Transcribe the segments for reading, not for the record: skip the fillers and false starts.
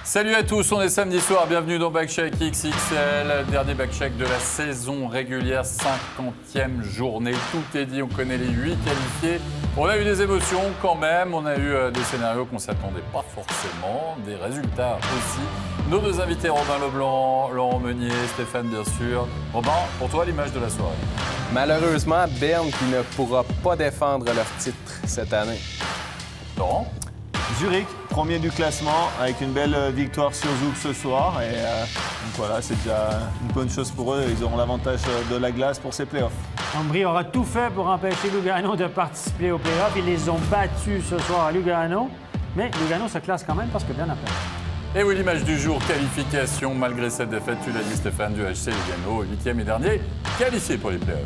Salut à tous, on est samedi soir, bienvenue dans Backcheck XXL, dernier Backcheck de la saison régulière, 50e journée, tout est dit, on connaît les 8 qualifiés. On a eu des émotions quand même, on a eu des scénarios qu'on ne s'attendait pas forcément, des résultats aussi. Nos deux invités, Robin Leblanc, Laurent Meunier, Stéphane bien sûr. Robin, pour toi l'image de la soirée? Malheureusement, Berne qui ne pourra pas défendre leur titre cette année. Laurent? Zurich, premier du classement, avec une belle victoire sur Zouk ce soir. Et donc voilà, c'est déjà une bonne chose pour eux. Ils auront l'avantage de la glace pour ces playoffs. Ambry aura tout fait pour empêcher Lugano de participer aux playoffs. Ils les ont battus ce soir à Lugano. Mais Lugano se classe quand même parce que Berne a perdu. Et oui, l'image du jour, qualification, malgré cette défaite, tu l'as dit Stéphane, du HC Lugano, 8e et dernier, qualifié pour les playoffs.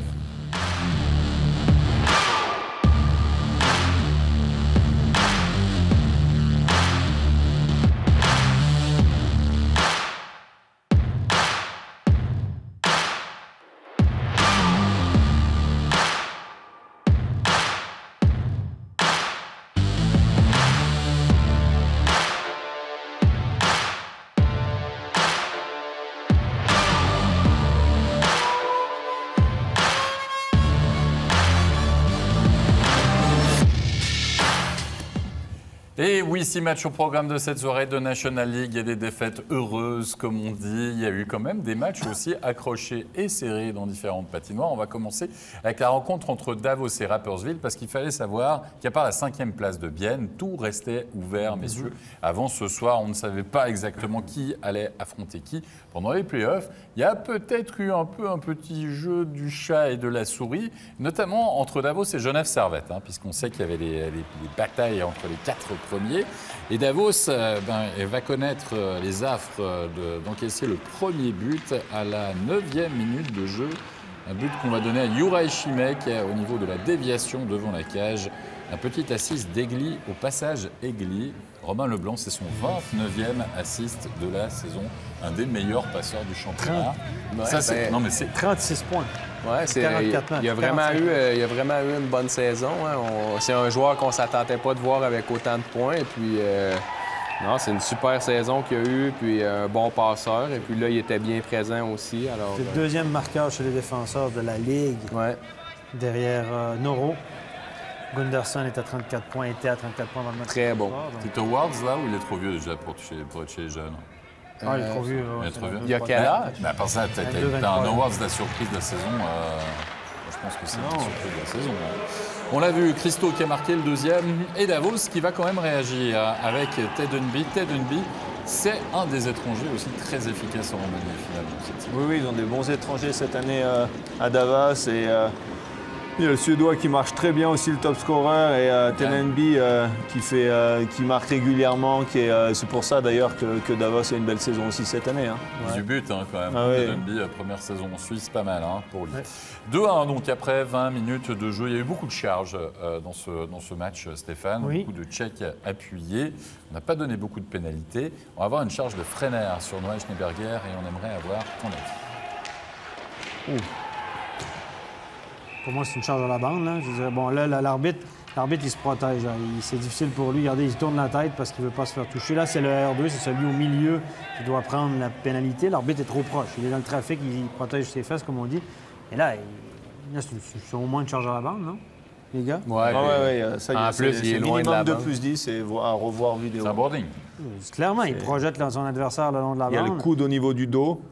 Et oui, 6 matchs au programme de cette soirée de National League. Il y a des défaites heureuses, comme on dit. Il y a eu quand même des matchs aussi accrochés et serrés dans différentes patinoires. On va commencer avec la rencontre entre Davos et Rapperswil, parce qu'il fallait savoir qu'à part la 5e place de Bienne, tout restait ouvert, messieurs. Avant ce soir, on ne savait pas exactement qui allait affronter qui. Pendant les playoffs, il y a peut-être eu un petit jeu du chat et de la souris, notamment entre Davos et Genève Servette, puisqu'on sait qu'il y avait les batailles entre les 4 premiers. Et Davos va connaître les affres d'encaisser le premier but à la 9e minute de jeu. Un but qu'on va donner à Juraj Šimek au niveau de la déviation devant la cage. Un petit assist d'Egli au passage Egli. Robin Leblanc, c'est son 29e assist de la saison. Un des meilleurs passeurs du championnat. Ouais, ça, c'est 36 points. Ouais, il y a vraiment eu une bonne saison. C'est un joueur qu'on ne s'attendait pas de voir avec autant de points. Et puis, non, c'est une super saison qu'il y a eu. Puis, un bon passeur. Et puis là, il était bien présent aussi. C'est le deuxième marqueur chez les défenseurs de la Ligue. Ouais. Derrière Noro. Gunderson est à 34 points, était à 34 points dans le match. Très bon. C'est Awards, là, ou il est trop vieux déjà pour être chez les jeunes? Ah, il est trop vieux. Il est trop vieux. Il y a quel âge? Mais à part ça, t'as un Awards de la surprise de la saison. Je pense que c'est la surprise de la saison. On l'a vu, Christo qui a marqué le deuxième, et Davos qui va quand même réagir avec Ted Unby. Ted Unby, c'est un des étrangers aussi très efficaces en Roumanie, finalement. Oui, ils ont des bons étrangers cette année à Davos. Et il y a le Suédois qui marche très bien aussi, le top scorer, et Tenenby qui marque régulièrement. C'est pour ça d'ailleurs que Davos a une belle saison aussi cette année. Ouais. Du but quand même. Ah, Tenenby, première saison en Suisse, pas mal pour lui. Ouais. 2-1 donc après 20 minutes de jeu. Il y a eu beaucoup de charges dans ce match, Stéphane. Oui. Beaucoup de Tchèques appuyés. On n'a pas donné beaucoup de pénalités. On va avoir une charge de Freiner sur Noah Schneeberger et on aimerait avoir ton avis. Pour moi, c'est une charge à la bande. Là. Je dirais, bon, là, l'arbitre, il se protège. C'est difficile pour lui. Regardez, il tourne la tête parce qu'il ne veut pas se faire toucher. Là, c'est le R2, c'est celui au milieu qui doit prendre la pénalité. L'arbitre est trop proche. Il est dans le trafic, il protège ses fesses, comme on dit. Et là, c'est au moins une charge à la bande, non, les gars? Oui, ça, en plus, il est loin de la bande. 2+10 et à revoir vidéo. C'est un boarding. Clairement, il projette son adversaire le long de la bande. Il y a le coude au niveau du dos.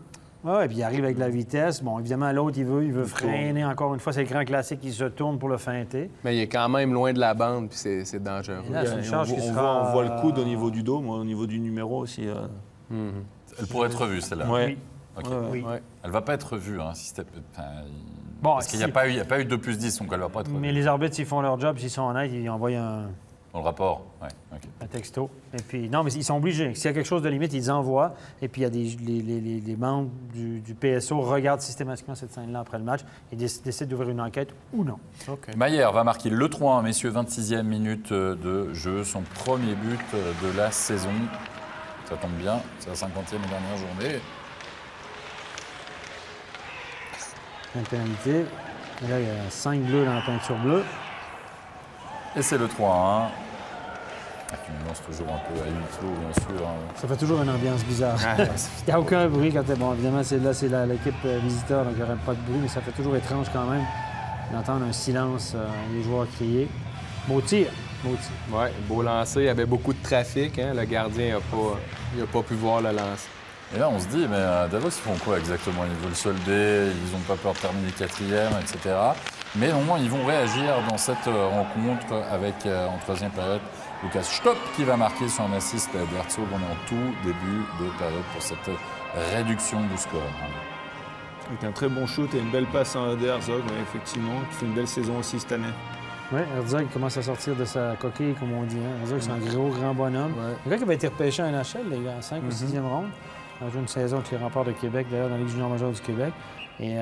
Oui, puis il arrive avec la vitesse. Bon, évidemment, l'autre, il veut freiner encore une fois. C'est le grand classique qui se tourne pour le feinter. Mais il est quand même loin de la bande, puis c'est dangereux. Là, c'est une charge on voit le coude au niveau du dos, moi, au niveau du numéro aussi. Elle pourrait être revue, celle-là. Oui. Okay. Oui. Elle ne va pas être revue. Si bon, parce qu'il n'y a pas eu de 2+10, donc elle ne va pas être revue. Mais les arbitres, s'ils font leur job, s'ils sont honnêtes, ils envoient dans le rapport, un texto. Et puis, non, mais ils sont obligés. S'il y a quelque chose de limite, ils envoient. Et puis, il y a les membres du PSO regardent systématiquement cette scène-là après le match et décident d'ouvrir une enquête ou non. Okay. Maillère va marquer le 3-1, messieurs, 26e minute de jeu. Son premier but de la saison. Ça tombe bien, c'est la 50e et dernière journée. Une pénalité. Et là, il y a 5 bleus dans la peinture bleue. Et c'est le 3-1. Finalement, c'est toujours un peu à huis clos, bien sûr. Ça fait toujours une ambiance bizarre. Il n'y a aucun bruit quand t'es bon. Évidemment, c'est l'équipe visiteur, donc il n'y aurait pas de bruit, mais ça fait toujours étrange quand même d'entendre un silence, les joueurs crier. Beau tir. Oui, beau lancer. Il y avait beaucoup de trafic. Hein? Le gardien n'a pas pu voir le lancer. Et là, on se dit, mais Davos, ils font quoi exactement? Ils veulent solder, ils n'ont pas peur de terminer 4e, etc. Mais au moins, ils vont réagir dans cette rencontre avec, en troisième période, Lucas Stopp qui va marquer sur un assist d'Herzog. On est en tout début de période pour cette réduction du score. Avec un très bon shoot et une belle passe de Herzog, effectivement, qui fait une belle saison aussi cette année. Oui, Herzog commence à sortir de sa coquille, comme on dit. Hein. Herzog, c'est un grand bonhomme. Le gars qui avait été repêché en NHL, les gars, en 5 ou 6e ronde. Il a joué une saison avec les Remparts de Québec, d'ailleurs, dans la Ligue junior majeure du Québec. Et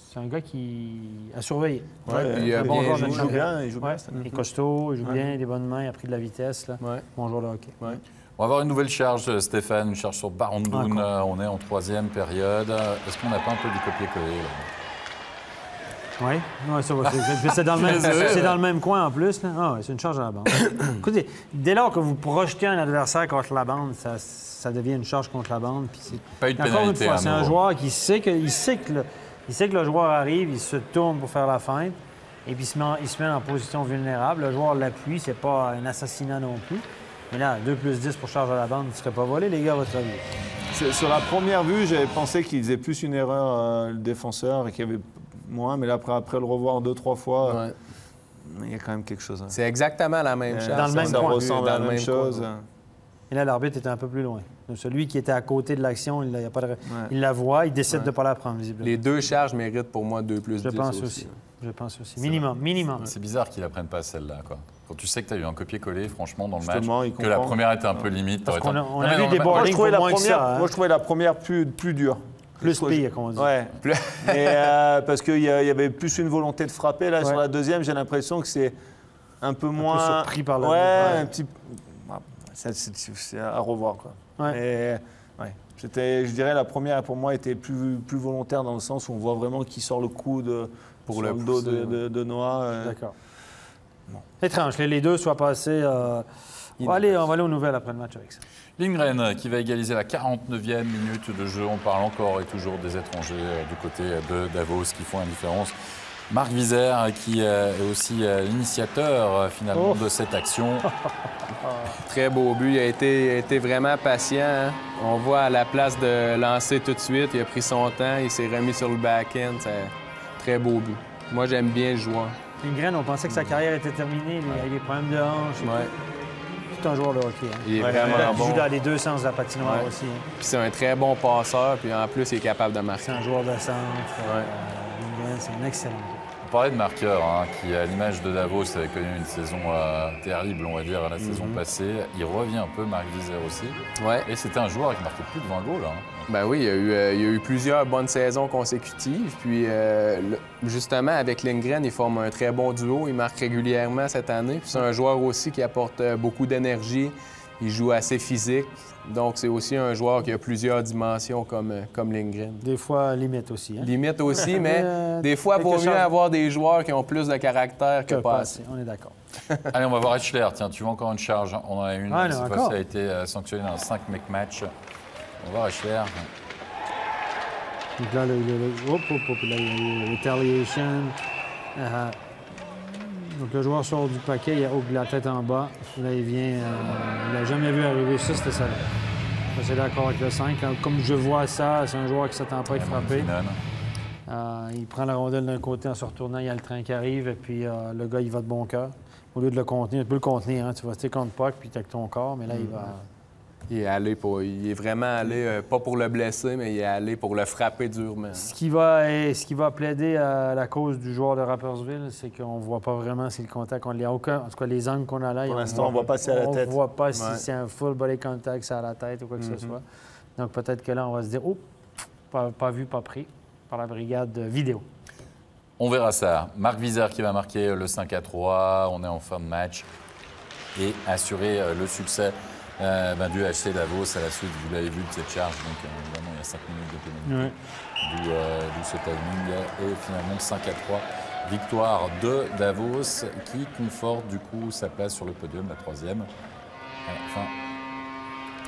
c'est un gars qui a surveillé. Il bon joueur de joue bien. Il joue bien. Il est costaud, il joue bien, il a des bonnes mains, il a pris de la vitesse. Là. Bon joueur de hockey. On va avoir une nouvelle charge, Stéphane, une charge sur Barandoun. On est en troisième période. Est-ce qu'on n'a pas un peu du copier-coller? Oui, ça va. C'est dans le même coin en plus. Là. Ah, c'est une charge à la bande. Écoutez, dès lors que vous projetez un adversaire contre la bande, ça devient une charge contre la bande. Puis pas eu de encore pénalité. Une fois, c'est un joueur qui sait que le joueur arrive, il se tourne pour faire la feinte, et puis il se met en position vulnérable. Le joueur l'appuie, c'est pas un assassinat non plus. Mais là, 2+10 pour charge à la bande, il ne serait pas volé, les gars, à votre avis? Sur la première vue, j'avais pensé qu'il faisait plus une erreur, le défenseur, et qu'il y avait moins, mais là, après le revoir 2-3 fois, il y a quand même quelque chose. C'est exactement la même chose. Dans le même ça coin. ressemble à la même chose. Et là, l'arbitre était un peu plus loin. Donc, celui qui était à côté de l'action, il la voit, il décide de ne pas la prendre, visiblement. Les deux charges méritent pour moi 2+10 aussi. Je pense aussi. Minimum. C'est bizarre qu'il ne la prenne pas, celle-là. Quand tu sais que tu as eu un copier-coller, franchement, dans le match, que la première était un peu limite. Parce qu'on a vu des boardings pour moins que ça. Moi, je trouvais la première plus dure. Plus pire, comme on dit. Ouais. Mais, parce qu'il y avait plus une volonté de frapper. Là, sur la deuxième, j'ai l'impression que c'est un peu moins... Un peu surpris par la... un petit... C'est à revoir, quoi. Je dirais la première, pour moi, était plus volontaire dans le sens où on voit vraiment qu'il sort le coup sur le dos de Noah. D'accord. Bon. Étrange que les deux soient passés... On va aller aux nouvelles après le match avec ça. Lindgren qui va égaliser la 49e minute de jeu. On parle encore et toujours des étrangers du côté de Davos qui font la différence. Marc Vizère qui est aussi l'initiateur finalement de cette action. Très beau but. Il a été vraiment patient. Hein? On voit à la place de lancer tout de suite, il a pris son temps, il s'est remis sur le back-end. C'est un très beau but. Moi, j'aime bien le joueur. Lindgren, on pensait que sa carrière était terminée. Il a eu des problèmes de hanche. C'est un joueur de hockey. Hein. Il est vraiment bon. Il joue dans les deux sens de la patinoire aussi. Hein. Puis c'est un très bon passeur, puis en plus, il est capable de marquer. C'est un joueur de centre. Lindgren, c'est un excellent joueur. On parlait de marqueur, qui, à l'image de Davos, avait connu une saison terrible, on va dire, la saison passée. Il revient un peu, Marc Vizère aussi. Ouais. Et c'était un joueur qui marquait plus de 20 goals. Ben oui, il y a eu plusieurs bonnes saisons consécutives. Puis, justement, avec Lindgren, ils forment un très bon duo. Il marque régulièrement cette année. Puis c'est un joueur aussi qui apporte beaucoup d'énergie. Il joue assez physique. Donc, c'est aussi un joueur qui a plusieurs dimensions comme Lindgren. Des fois, limite aussi. Hein? Limite aussi, mais des fois, il vaut mieux avoir des joueurs qui ont plus de caractère que pas assez. On est d'accord. Allez, on va voir Etchler. Tiens, tu veux encore une charge? On en a une. Cette fois-ci, a été sanctionné dans un 5-mec match. On va voir Etchler. Donc là, le retaliation. Donc le joueur sort du paquet, il a la tête en bas. Là, il vient. Il n'a jamais vu arriver ça, c'était ça. C'est d'accord avec le 5. Comme je vois ça, c'est un joueur qui ne s'attend pas à être frappé. Il prend la rondelle d'un côté en se retournant, il y a le train qui arrive, et puis le gars, il va de bon cœur. Au lieu de le contenir, tu peux le contenir, tu vas rester contre puck, puis tu avec ton corps, mais là, il va... Il est vraiment allé, pas pour le blesser, mais il est allé pour le frapper durement. Ce qui va plaider à la cause du joueur de Rapperswil, c'est qu'on ne voit pas vraiment si le contact... Il n'y a aucun... En tout cas, les angles qu'on a là... Pour l'instant, on ne voit pas si c'est à la tête. On ne voit pas si c'est un full body contact, c'est à la tête ou quoi que ce soit. Donc peut-être que là, on va se dire, pas vu, pas pris par la brigade vidéo. On verra ça. Marc Vizère qui va marquer le 5-3. On est en fin de match. Et assurer le succès du HC Davos à la suite, vous l'avez vu, de cette charge. Donc évidemment, il y a 5 minutes de pénalité. D'où ce timing. Et finalement, 5-3. Victoire de Davos qui conforte du coup sa place sur le podium, la 3e.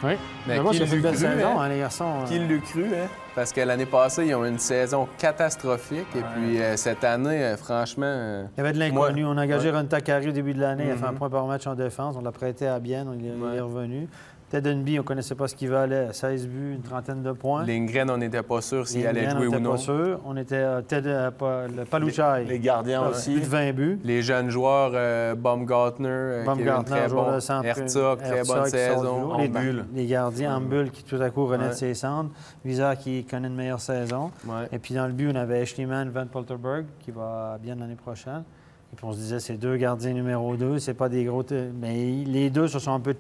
Oui. Mais Davos, qui a fait une l'eût belle cru, saison, hein? les garçons. Qui l'eût cru, hein? Parce que l'année passée, ils ont eu une saison catastrophique. Et puis cette année, franchement... Il y avait de l'inconnu. On a engagé Ron Takari au début de l'année. Il a fait un point par match en défense. On l'a prêté à Bienne. Il est revenu. Ted Unby, on ne connaissait pas ce qu'il valait. 16 buts, une trentaine de points. Lindgren, on n'était pas sûr s'il allait jouer ou non. On n'était pas sûr. On était le Palouchai. Les gardiens aussi. Plus de 20 buts. Les jeunes joueurs, Baumgartner, qui a eu une très bonne... Herzog, très bonne saison. Les gardiens, Ambul, qui tout à coup renaît de ses cendres. Vizard, qui connaît une meilleure saison. Ouais. Et puis dans le but, on avait Schliemann, Van Polterberg, qui va bien l'année prochaine. Et puis on se disait, c'est deux gardiens numéro 2, c'est pas des gros... Mais les deux se sont un peu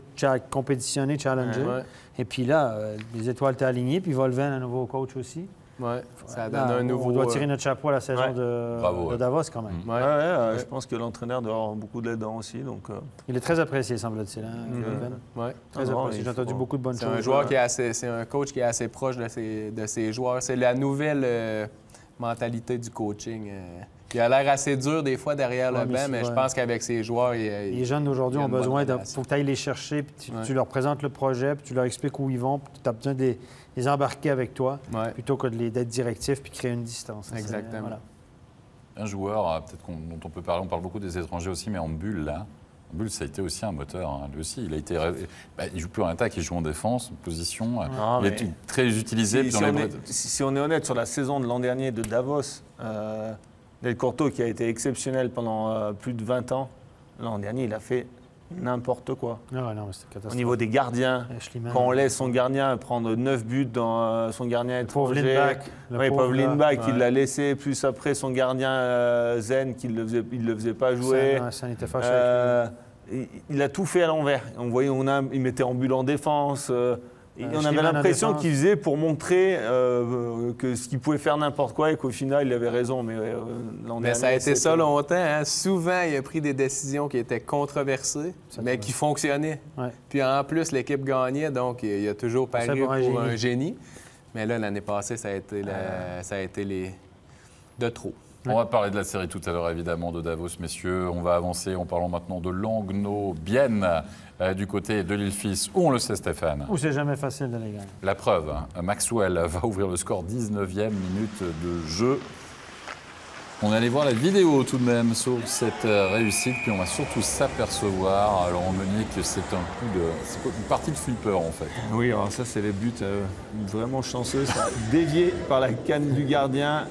compétitionnés, challengés. Ouais. Et puis là, les étoiles étaient alignées. Puis Volven, un nouveau coach aussi. Oui, ça donne un nouveau... On doit tirer notre chapeau à la saison de Davos, quand même. Je pense que l'entraîneur doit avoir beaucoup de là-dedans aussi. Donc, Il est très apprécié, semble-t-il, Volven. Oui. Très apprécié. J'ai entendu beaucoup de bonnes choses. C'est un joueur c'est un coach qui est assez proche de ses joueurs. C'est la nouvelle mentalité du coaching. Il a l'air assez dur des fois derrière le banc, mais je pense qu'avec ses joueurs, les jeunes d'aujourd'hui ont besoin de... faut que tu ailles les chercher, puis tu leur présentes le projet, puis tu leur expliques où ils vont, puis tu as besoin de les embarquer avec toi, plutôt que d'être directif puis créer une distance. Exactement. Voilà. Un joueur, peut-être dont on peut parler, on parle beaucoup des étrangers aussi, mais en bulle, là. Bull, ça a été aussi un moteur. Hein. Lui aussi, il a été. Il joue plus en attaque, il joue en défense, en position. Il est très utilisé. Si on est honnête sur la saison de l'an dernier de Davos, Del Corto, qui a été exceptionnel pendant plus de 20 ans, l'an dernier, il a fait n'importe quoi. Non, c'était catastrophique. Au niveau des gardiens, quand on laisse son gardien prendre 9 buts dans son gardien étranger. Pauvre Lindback, il l'a laissé. Plus après, son gardien Zen, il ne le faisait pas jouer. Ça n'était fâché. Il a tout fait à l'envers. On voyait, il mettait en bulle en défense. On avait l'impression qu'il faisait pour montrer que ce qu'il pouvait faire n'importe quoi et qu'au final, il avait raison. Mais ça a été ça longtemps. Hein? Souvent, il a pris des décisions qui étaient controversées, mais qui fonctionnaient. Ouais. Puis en plus, l'équipe gagnait, donc il a toujours paru pour un génie. Mais là, l'année passée, ça a été les de trop. On va parler de la série tout à l'heure, évidemment, de Davos, messieurs. On va avancer en parlant maintenant de Langnau-Bienne, du côté de l'île-Fils, où on le sait, Stéphane. Où c'est jamais facile de les gagner. La preuve, Maxwell va ouvrir le score, 19e minute de jeu. On allait voir la vidéo tout de même sur cette réussite, puis on va surtout s'apercevoir, alors Meunier, que c'est une partie de flipper en fait. Oui, alors ça c'est les buts vraiment chanceux, ça. Dévié par la canne du gardien,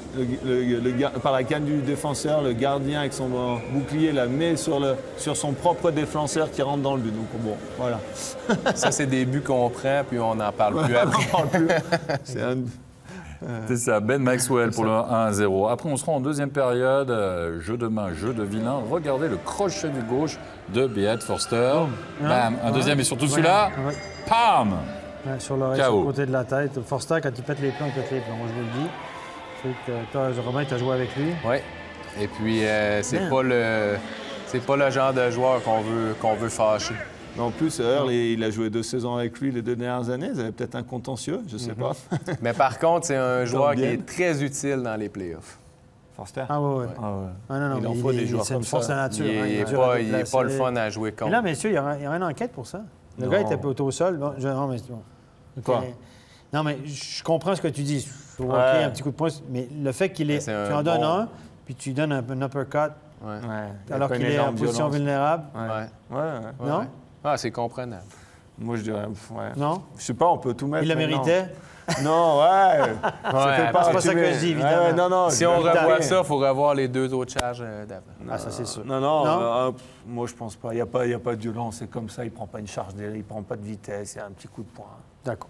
par la canne du défenseur, le gardien avec son bouclier la met sur son propre défenseur qui rentre dans le but. Donc bon, voilà. Ça c'est des buts qu'on prend, puis on n'en parle plus après. On n'en parle plus. C'est ça, Ben Maxwell pour le 1-0. Après, on sera en deuxième période, jeu de main, jeu de vilain. Regardez le crochet du gauche de Beat Forster. Bam, un deuxième et surtout celui-là. Pam! Sur le côté de la tête. Forster, quand il pète les plombs, il pète les plombs. Moi, je vous le dis. Romain, tu as joué avec lui. Oui. Et puis, c'est pas le genre de joueur qu'on veut fâcher. Mais en plus, Earl, il a joué 2 saisons avec lui les 2 dernières années. Ils avaient peut-être un contentieux, je ne sais pas. Mais par contre, c'est un joueur qui est très utile dans les playoffs. Forster? Ah oui. Non, il en faut des joueurs c'est une force de nature. Il n'est pas le fun à jouer contre. Mais là, messieurs, il y a une enquête pour ça. Le gars était plutôt au sol. Non, mais... Quoi? Non, mais je comprends ce que tu dis. Il faut un petit coup de poing. Mais le fait qu'il est... Tu en donnes un, puis tu donnes un uppercut, alors qu'il est en position vulnérable. Non? Ah, c'est comprenable. Moi, je dirais, Non? Je sais pas, on peut tout mettre. Il le méritait? Non, c'est pas ça que je dis, évidemment. Non, si on revoit ça, il faut revoir les 2 autres charges d'avant. Ah, ça, c'est sûr. Non, moi, je pense pas. Il n'y a pas de violence. C'est comme ça. Il ne prend pas une charge, il ne prend pas de vitesse. Il y a un petit coup de poing. D'accord.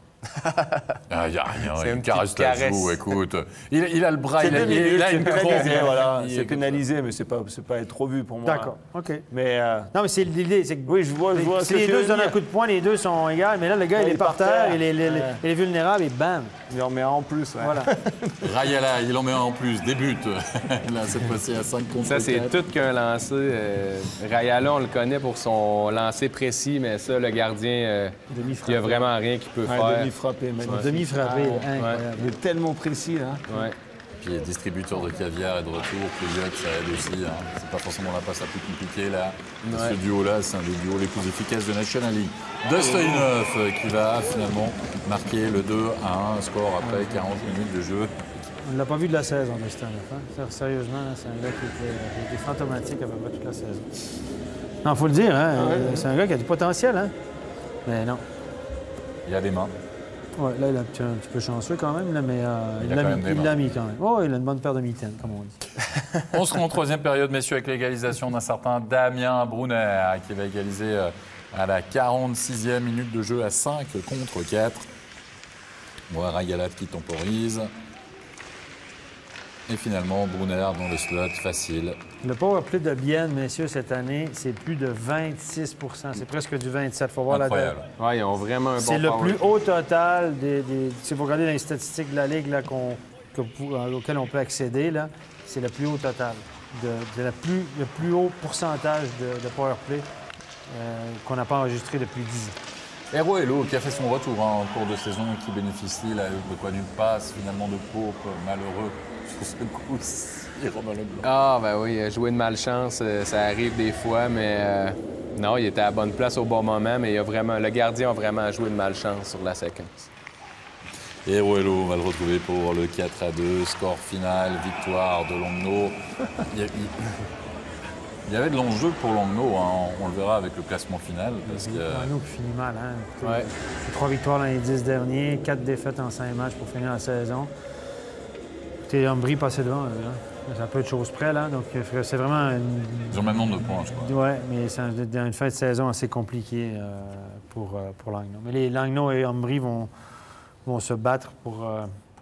Il n'y a rien, il caresse la joue, écoute. Il a le bras, il a une pénalisé, voilà. C'est pénalisé, mais c'est pas être trop vu pour moi. D'accord, OK. Mais non, mais c'est l'idée, c'est que oui, je vois si les deux se donnent un coup de poing, les deux sont égaux, mais là, le gars, il est par terre, il est vulnérable, et bam! Il en met un en plus, Voilà. Rayala, il en met un en plus, des buts. Là, cette fois-ci à 5 contre 4. Ça, c'est tout qu'un lancer. Rayala, on le connaît pour son lancer précis, mais ça, le gardien, il n'y a vraiment rien qu'il peut faire. Demi-frappé, Demi-frappé, incroyable. Il est tellement précis, là. Ouais. puis distributeur de caviar est de retour. Pouliot, ça aide aussi. Hein. C'est pas forcément la passe la plus compliquée là. Ouais. Ce duo-là, c'est un des duos les plus efficaces de National League. Stoyanov qui va finalement marquer le 2-1, score après 40 minutes de jeu. On ne l'a pas vu de la saison, Stoyanov. Hein? Sérieusement, c'est un gars qui était fantomatique à peu près toute la saison. Non, il faut le dire, hein? C'est un gars qui a du potentiel, hein? Mais non. Il a des mains. Oui, là, il est un petit peu chanceux quand même, là, mais il l'a mis quand même. Oh, il a une bonne paire de mitaines, comme on dit. On se rend en troisième période, messieurs, avec l'égalisation d'un certain Damien Brunner, qui va égaliser à la 46e minute de jeu à 5 contre 4. Moira Galat qui temporise. Et finalement, Brunner dans le slot, facile. Le powerplay de Bienne, messieurs, cette année, c'est plus de 26 %. C'est presque du 27 %. Il faut voir incroyable. Oui, ils ont vraiment un bon c'est le plus haut total si vous regardez dans les statistiques de la Ligue là, auxquelles on peut accéder, c'est le plus haut total. Le plus haut pourcentage de powerplay qu'on n'a pas enregistré depuis 10 ans. Héro Hello, qui a fait son retour en cours de saison, qui bénéficie là, de quoi d'une passe, finalement de Pope, malheureux. Sur ce coup, il remet le blanc. Ah, ben oui, jouer de malchance, ça arrive des fois, mais non, il était à la bonne place au bon moment, mais le gardien a vraiment joué de malchance sur la séquence. Et Héro Hello, on va le retrouver pour le 4-2, score final, victoire de Longno. Il y avait de l'enjeu pour Longno, hein. On le verra avec le classement final. Parce que... Longno qui finit mal. Hein. Ouais. 3 victoires dans les 10 derniers, 4 défaites en 5 matchs pour finir la saison. Ambry passé devant, là. Ça peut être chose près, là. Donc, c'est vraiment... Ils ont le même nombre de points, je crois. Oui, mais c'est une fin de saison assez compliquée pour Langnau. Mais les Langnau et Ambry vont se battre pour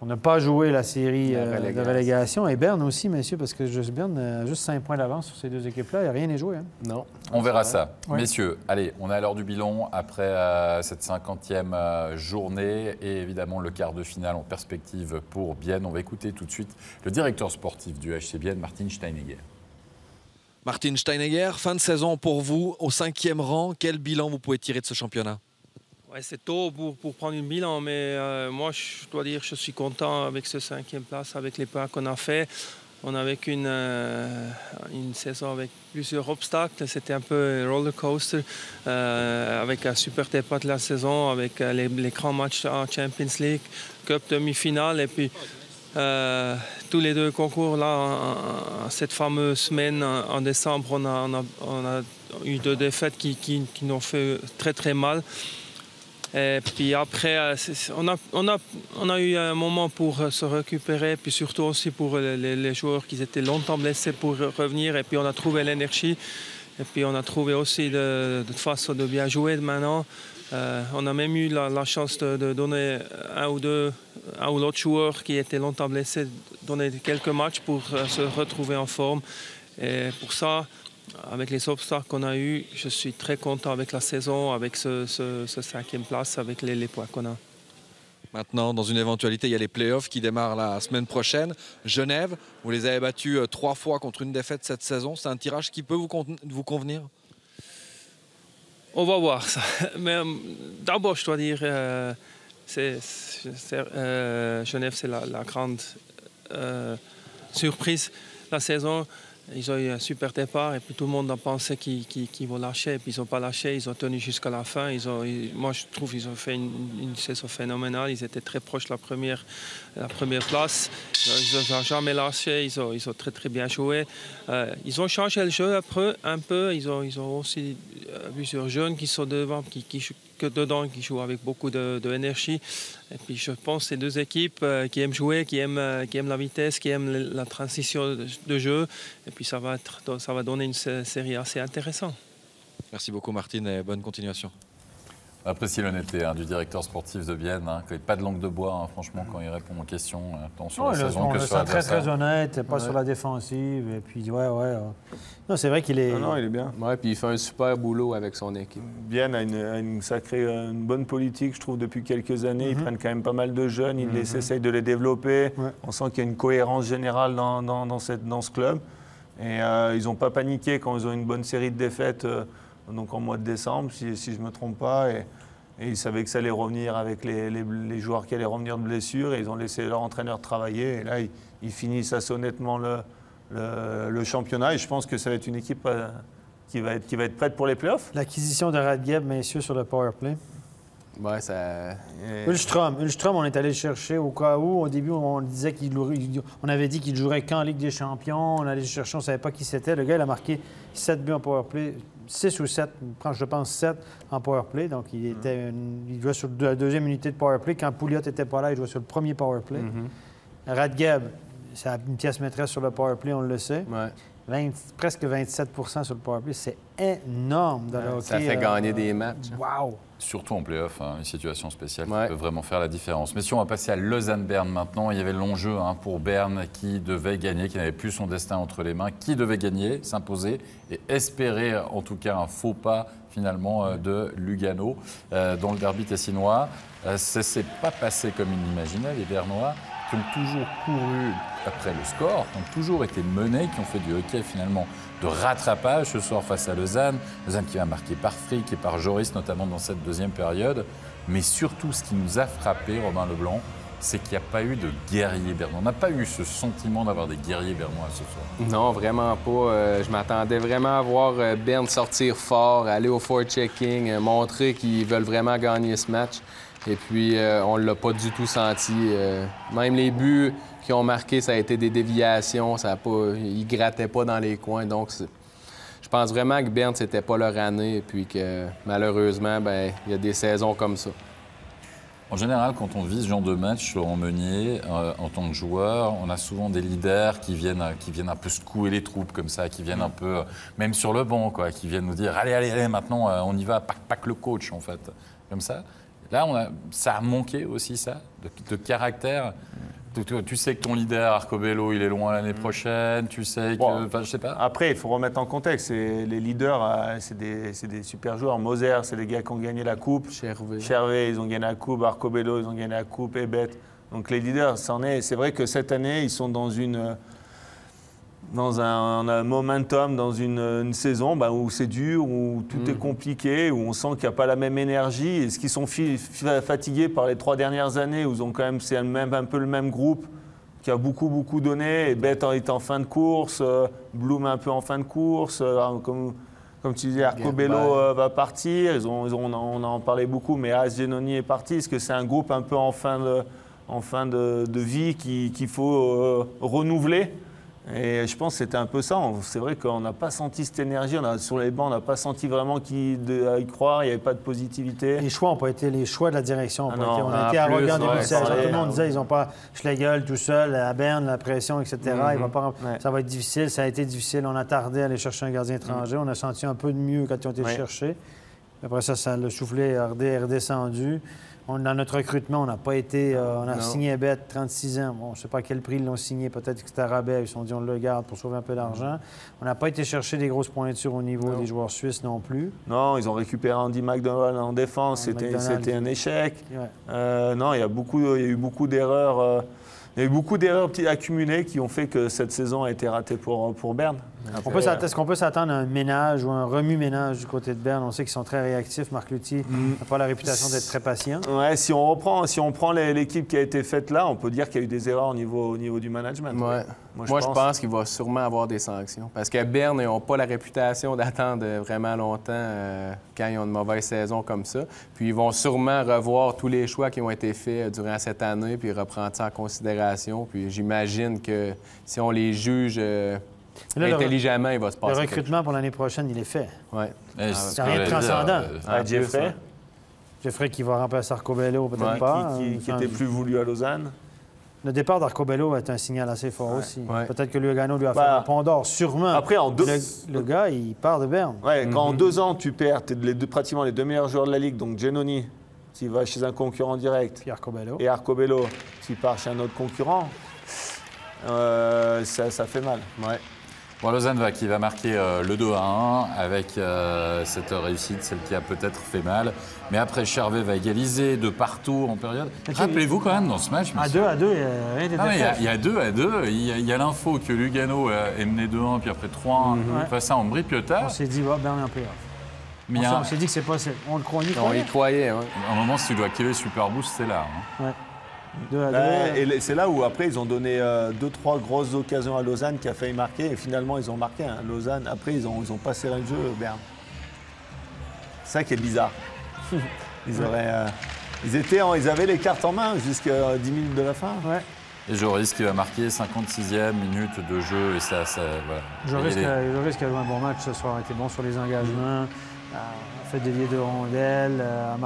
ne pas jouer la série de relégation. Et Berne aussi, messieurs, parce que Berne a juste 5 points d'avance sur ces deux équipes-là. Il n'y a rien à jouer. Hein? Non. On verra ça. Ouais. Messieurs, allez, on est à l'heure du bilan après cette 50e journée et évidemment le quart de finale en perspective pour Bienne. On va écouter tout de suite le directeur sportif du HC Bienne, Martin Steinegger. Martin Steinegger, fin de saison pour vous, au 5e rang. Quel bilan vous pouvez tirer de ce championnat ? Ouais, c'est tôt pour prendre un bilan, mais moi, je dois dire que je suis content avec ce 5e place, avec les points qu'on a fait. On a vécu une saison avec plusieurs obstacles. C'était un peu un roller coaster, avec un super départ de la saison, avec les grands matchs en Champions League, Cup demi-finale, et puis tous les deux concours là, cette fameuse semaine en décembre, on a eu 2 défaites qui nous ont fait très très mal. Et puis après, on a eu un moment pour se récupérer, puis surtout aussi pour les joueurs qui étaient longtemps blessés pour revenir. Et puis on a trouvé l'énergie. Et puis on a trouvé aussi de façon de bien jouer maintenant. On a même eu la chance de donner un ou l'autre joueur qui était longtemps blessé, donner quelques matchs pour se retrouver en forme. Et pour ça, avec les obstacles qu'on a eus, je suis très content avec la saison, avec ce 5e place, avec les points qu'on a. Maintenant, dans une éventualité, il y a les playoffs qui démarrent la semaine prochaine. Genève, vous les avez battus 3 fois contre une défaite cette saison. C'est un tirage qui peut vous convenir ? On va voir ça. Mais d'abord, je dois dire, Genève, c'est la grande surprise de la saison. Ils ont eu un super départ et puis tout le monde a pensé qu'ils vont lâcher. Et puis ils n'ont pas lâché, ils ont tenu jusqu'à la fin. Moi, je trouve qu'ils ont fait une saison phénoménale. Ils étaient très proches de la première place. Ils n'ont jamais lâché, ils ont très très bien joué. Ils ont changé le jeu un peu. Ils ont aussi plusieurs jeunes qui sont devant, qui jouent avec beaucoup d'énergie. Et puis je pense que c'est 2 équipes qui aiment jouer, qui aiment la vitesse, qui aiment la transition de jeu. Et puis ça va donner une série assez intéressante. Merci beaucoup Martine et bonne continuation. Apprécie l'honnêteté du directeur sportif de Bienne. Pas de langue de bois, franchement, quand il répond aux questions, tant sur la saison que sur l'adversaire. Très honnête, pas sur la défensive. Et puis, Non, c'est vrai qu'il est... Non, il est bien. Oui, puis il fait un super boulot avec son équipe. Bienne a une bonne politique, je trouve, depuis quelques années. Ils prennent quand même pas mal de jeunes, ils essayent de les développer. Ouais. On sent qu'il y a une cohérence générale dans ce club. Et ils n'ont pas paniqué quand ils ont une bonne série de défaites, donc en mois de décembre, si je ne me trompe pas. Et ils savaient que ça allait revenir avec les joueurs qui allaient revenir de blessure. Et ils ont laissé leur entraîneur travailler. Et là, ils finissent assez honnêtement le championnat. Et je pense que ça va être une équipe qui va être prête pour les playoffs. L'acquisition de Radgeb, messieurs, sur le powerplay. Ouais, ça... Ulstrom, on est allé le chercher au cas où. Au début, on disait on avait dit qu'il jouerait qu'en Ligue des Champions. On allait le chercher, on ne savait pas qui c'était. Le gars, il a marqué 7 buts en powerplay. 6 ou 7, je pense 7 en powerplay. Donc, il jouait sur la deuxième unité de powerplay. Quand Pouliot n'était pas là, il jouait sur le premier powerplay. Radgeb, c'est une pièce maîtresse sur le powerplay, on le sait. Ouais. Presque 27 sur le powerplay. C'est énorme dans le hockey. Ça fait gagner des matchs. Wow! Surtout en play-off, une situation spéciale qui peut vraiment faire la différence. Messieurs, on va passer à Lausanne-Berne maintenant. Il y avait l'enjeu pour Berne qui devait gagner, qui n'avait plus son destin entre les mains, qui devait gagner, s'imposer et espérer en tout cas un faux pas finalement de Lugano dans le derby tessinois. Ça ne s'est pas passé comme il l'imaginait, les Bernois, qui ont toujours couru après le score, qui ont toujours été menés, qui ont fait du hockey finalement de rattrapage ce soir face à Lausanne. Lausanne qui va marquer par Frick et par Joris, notamment dans cette deuxième période. Mais surtout, ce qui nous a frappé, Robin Leblanc, c'est qu'il n'y a pas eu de guerriers bernois. On n'a pas eu ce sentiment d'avoir des guerriers bernois ce soir. Non, vraiment pas. Je m'attendais vraiment à voir Berne sortir fort, aller au forechecking, montrer qu'ils veulent vraiment gagner ce match. Et puis, on ne l'a pas du tout senti. Même les buts qu'ils ont marqués, ça a été des déviations. Ils ne grattaient pas dans les coins. Donc, je pense vraiment que Berne, c'était pas leur année. Et puis que, malheureusement, il y a des saisons comme ça. En général, quand on vit ce genre de match, Laurent Meunier, en tant que joueur, on a souvent des leaders qui viennent un peu secouer les troupes comme ça, qui viennent un peu, même sur le banc, quoi, qui viennent nous dire « Allez, maintenant, on y va, pack le coach », en fait, comme ça. Là, ça a manqué aussi, ça, de caractère. Tu sais que ton leader, Arcobello, il est loin l'année prochaine. Tu sais que... Enfin, je sais pas. Après, il faut remettre en contexte. Les leaders, c'est des super joueurs. Moser, c'est des gars qui ont gagné la Coupe. Chervé, ils ont gagné la Coupe. Arcobello, ils ont gagné la Coupe. Ebet. Donc les leaders, c'est vrai que cette année, ils sont dans un momentum, dans une saison où c'est dur, où tout est compliqué, où on sent qu'il n'y a pas la même énergie. Est-ce qu'ils sont fatigués par les 3 dernières années, où ils ont quand même, c'est un peu le même groupe qui a beaucoup donné. Et Bett est en fin de course, Bloom un peu en fin de course, comme tu disais, Arcobello va partir. On en parlait beaucoup, mais Genoni est parti. Est-ce que c'est un groupe un peu en fin de vie qu'il faut renouveler? Et je pense que c'était un peu ça. C'est vrai qu'on n'a pas senti cette énergie. Sur les bancs, on n'a pas senti vraiment à y croire. Il n'y avait pas de positivité. Les choix n'ont pas été les choix de la direction. On a été arrogants début de saison. Tout le monde disait qu'ils n'ont pas Schlegel tout seul, à Berne, la pression, etc. Ça va être difficile. Ça a été difficile. On a tardé à aller chercher un gardien étranger. On a senti un peu de mieux quand ils ont été cherchés. Après ça, le soufflet est redescendu. Dans notre recrutement, on n'a pas été... on a signé Bett, 36 ans. Bon, je ne sais pas à quel prix ils l'ont signé. Peut-être que c'était à rabais. Ils se sont dit on le garde pour sauver un peu d'argent. On n'a pas été chercher des grosses pointures au niveau des joueurs suisses non plus. Non, ils ont récupéré Andy McDonald en défense. C'était un échec. Non, il y a eu beaucoup d'erreurs. Il y a eu beaucoup d'erreurs accumulées qui ont fait que cette saison a été ratée pour Berne. Est-ce qu'on peut s'attendre à un ménage ou un remue-ménage du côté de Berne? On sait qu'ils sont très réactifs. Marc Luthier n'a pas la réputation d'être très patient. Ouais, si on prend l'équipe qui a été faite là, on peut dire qu'il y a eu des erreurs au niveau du management. Ouais. Moi, je pense qu'il va sûrement avoir des sanctions. Parce que Berne, ils n'ont pas la réputation d'attendre vraiment longtemps quand ils ont une mauvaise saison comme ça. Puis ils vont sûrement revoir tous les choix qui ont été faits durant cette année, puis reprendre ça en considération. Puis j'imagine que si on les juge intelligemment, il va se passer. Le recrutement pour l'année prochaine, il est fait. Oui. C'est rien de transcendant. Jeffrey. Jeffrey qui va remplacer Arcobello, peut-être pas. Qui était plus voulu à Lausanne. Le départ d'Arcobello est un signal assez fort aussi. Ouais. Peut-être que Lugano lui a fait un pont d'or, sûrement. Après, le gars, il part de Berne. Ouais, quand en 2 ans, tu perds pratiquement les 2 meilleurs joueurs de la Ligue, donc Genoni, qui va chez un concurrent direct, Puis Arcobello. et Arcobello, qui part chez un autre concurrent, ça fait mal. Ouais. Bon, Lausanne qui va marquer le 2-1 avec cette réussite, celle qui a peut-être fait mal. Mais après, Chervé va égaliser de partout en période. Rappelez-vous quand même dans ce match... À 2-2, rien n'était fait. Il y a 2-2. Il y a l'info que Lugano est mené 2-1, puis après 3-1 face à Ambry Piotta. On s'est dit, Berne en playoff. Mais on s'est dit que c'est possible. On le croyait. On y croyait, oui. À un moment, si tu dois activer le Super Boost, c'est là. Hein. Ouais. Et c'est là où après ils ont donné 2-3 grosses occasions à Lausanne qui a failli marquer et finalement ils ont marqué. Hein. Lausanne, après ils ont pas serré le jeu, Berne. C'est ça qui est bizarre. Ils avaient les cartes en main jusqu'à 10 minutes de la fin. Ouais. Et Joris qui va marquer 56e minute de jeu et ça voilà. Joris qui a joué un bon match ce soir, a été bon sur les engagements, a fait dévier de rondelles, a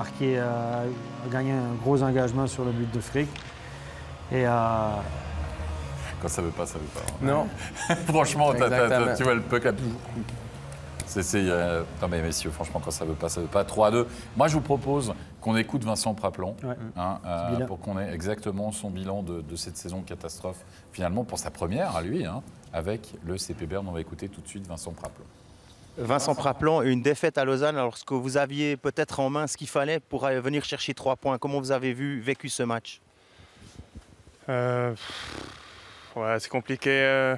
gagné un gros engagement sur le but de Frick. Et quand ça veut pas, ça veut pas. Non. Franchement, tu vois le puck là. Non mais messieurs, franchement, quand ça veut pas, ça veut pas. 3-2. Moi, je vous propose qu'on écoute Vincent Praplan pour qu'on ait exactement son bilan de cette saison de catastrophe, finalement, pour sa première à lui, avec le CP Berne. On va écouter tout de suite Vincent Praplan. Vincent Praplan, une défaite à Lausanne, alors que vous aviez peut-être en main ce qu'il fallait pour venir chercher 3 points. Comment vous avez vécu ce match? Ouais, c'est compliqué.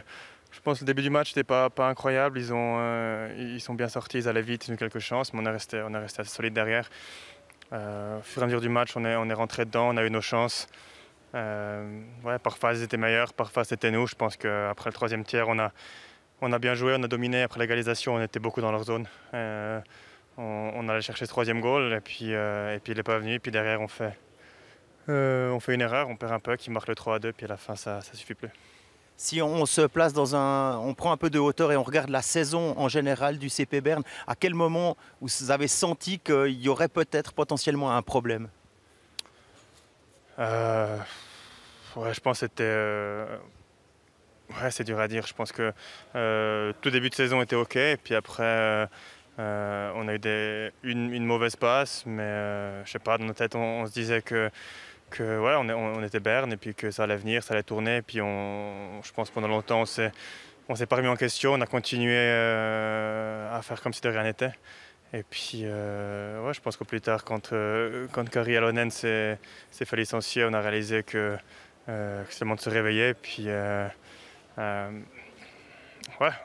Je pense que le début du match n'était pas incroyable. Ils sont bien sortis, ils allaient vite, ils ont eu quelques chances, mais on est resté assez solide derrière. Au fur et à mesure du match, on est rentré dedans, on a eu nos chances. Parfois ils étaient meilleurs, parfois c'était nous. Je pense qu'après le 3e tiers, on a bien joué, on a dominé. Après l'égalisation, on était beaucoup dans leur zone. On allait chercher ce 3e goal et puis il n'est pas venu. Et puis derrière, on fait une erreur, on perd un peu, qui marque le 3-2, puis à la fin, ça ne suffit plus. Si on se place on prend un peu de hauteur et on regarde la saison en général du CP Berne, à quel moment vous avez senti qu'il y aurait peut-être potentiellement un problème? Je pense que c'était... c'est dur à dire. Je pense que tout début de saison était OK. Et puis après, on a eu une mauvaise passe. Mais je sais pas, dans nos têtes, on se disait on était Berne et puis que ça allait venir, ça allait tourner. Et puis je pense que pendant longtemps, on s'est pas remis en question. On a continué à faire comme si de rien n'était. Et puis, je pense que plus tard, quand Kari Alonen s'est fait licencier, on a réalisé que c'est le moment de se réveiller. Puis, on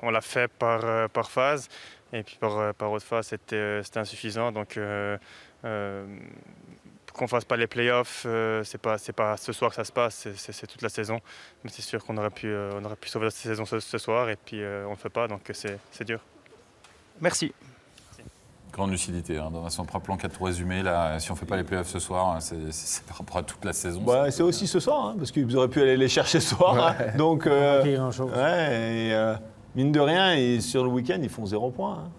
l'a fait par phase. Et puis, par autre phase, c'était insuffisant. Donc, qu'on ne fasse pas les playoffs, c'est pas ce soir que ça se passe, c'est toute la saison. Mais c'est sûr qu'on aurait pu sauver la saison ce soir. Et puis, on ne le fait pas. Donc, c'est dur. Merci. Grande lucidité, dans Vincent Praplan qui a tout résumé. Là, si on ne fait pas les playoffs ce soir, c'est par rapport à toute la saison. C'est aussi ce soir, parce qu'ils auraient pu aller les chercher ce soir. Donc, mine de rien, sur le week-end, ils font 0 points.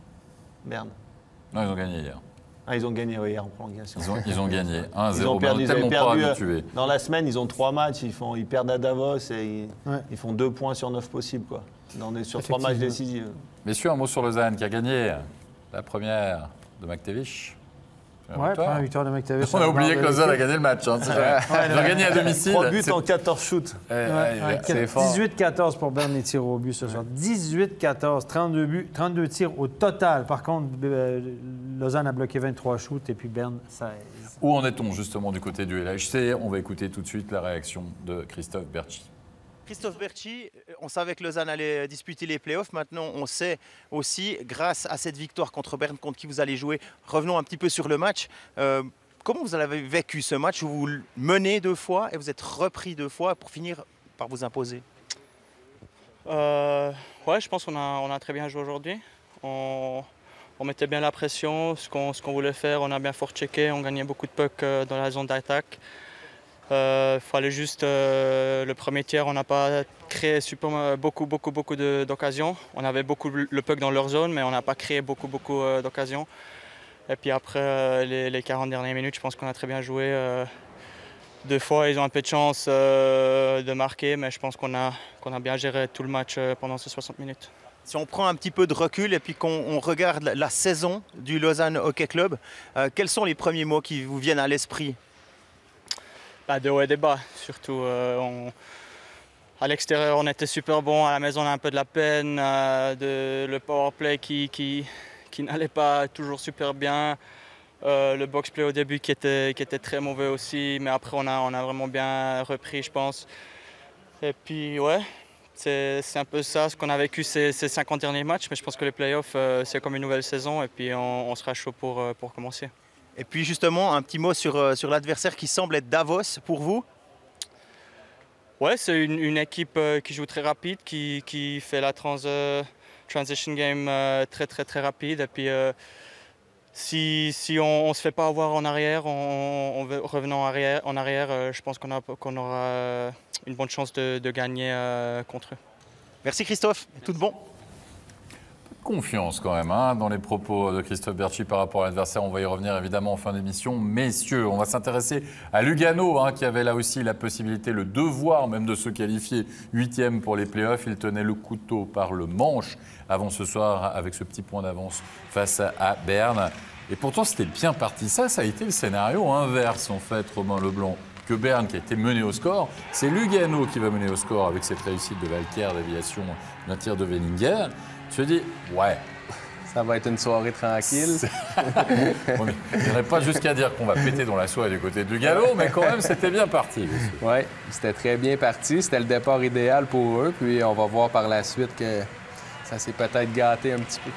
Berne. Non, ils ont gagné hier. Ils ont gagné hier en prolongation. Ils ont gagné 1-0. Ils ont perdu, pas habitués. Dans la semaine, ils ont 3 matchs. Ils perdent à Davos et ils font 2 points sur 9 possibles. On est sur 3 matchs décisifs. Messieurs, un mot sur Lausanne qui a gagné la première de McTavish. Première victoire de McTavish. On a oublié que Lausanne a gagné le match. Ils ont gagné à domicile. 3 buts en 14 shoots. C'est fort. 18-14 pour Berne les tirs au but ce soir. 18-14, 32 buts, 32 tirs au total. Par contre, Lausanne a bloqué 23 shoots et puis Berne 16. Où en est-on justement du côté du LHC? On va écouter tout de suite la réaction de Christophe Berchi. Christophe Berchi, on savait que Lausanne allait disputer les playoffs. Maintenant, on sait aussi, grâce à cette victoire contre Berne, contre qui vous allez jouer, revenons un petit peu sur le match. Comment vous avez vécu ce match où vous menez 2 fois et vous êtes repris 2 fois pour finir par vous imposer? Je pense qu'on a très bien joué aujourd'hui. On mettait bien la pression, ce qu'on voulait faire, on a bien fort-checké, on gagnait beaucoup de pucks dans la zone d'attaque. Fallait juste le premier tiers, on n'a pas créé beaucoup d'occasions. On avait beaucoup le puck dans leur zone, mais on n'a pas créé beaucoup d'occasions. Et puis après les 40 dernières minutes, je pense qu'on a très bien joué. 2 fois, ils ont un peu de chance de marquer, mais je pense qu'on a bien géré tout le match pendant ces 60 minutes. Si on prend un petit peu de recul et puis qu'on regarde la saison du Lausanne Hockey Club, quels sont les premiers mots qui vous viennent à l'esprit? De haut et des bas, surtout. À l'extérieur, on était super bon. À la maison, on a un peu de la peine. Le power play qui n'allait pas toujours super bien. Le box play au début qui était très mauvais aussi. Mais après, on a vraiment bien repris, je pense. Et puis, c'est un peu ça, ce qu'on a vécu ces 50 derniers matchs. Mais je pense que les playoffs, c'est comme une nouvelle saison et puis on sera chaud pour commencer. Et puis justement, un petit mot sur l'adversaire qui semble être Davos pour vous. Ouais, c'est une équipe qui joue très rapide, qui fait la transition game très rapide. Et puis si on ne se fait pas avoir en arrière, revenant en arrière, je pense qu'on aura une bonne chance de gagner contre eux. Merci Christophe, tout de bon. Confiance quand même dans les propos de Christophe Bertschy par rapport à l'adversaire. On va y revenir évidemment en fin d'émission. Messieurs, on va s'intéresser à Lugano qui avait là aussi la possibilité, le devoir même de se qualifier 8e pour les playoffs. Il tenait le couteau par le manche avant ce soir avec ce petit point d'avance face à Berne. Et pourtant c'était bien parti. Ça a été le scénario inverse en fait, Romain Leblanc. Que Berne qui a été mené au score, c'est Lugano qui va mener au score avec cette réussite de Valker d'aviation d'un tir de Wellinger. Je me dis, ouais. Ça va être une soirée tranquille. On n'irait pas jusqu'à dire qu'on va péter dans la soie du côté de Lugano, mais quand même, c'était bien parti. Oui, c'était très bien parti. C'était le départ idéal pour eux. Puis on va voir par la suite que ça s'est peut-être gâté un petit peu.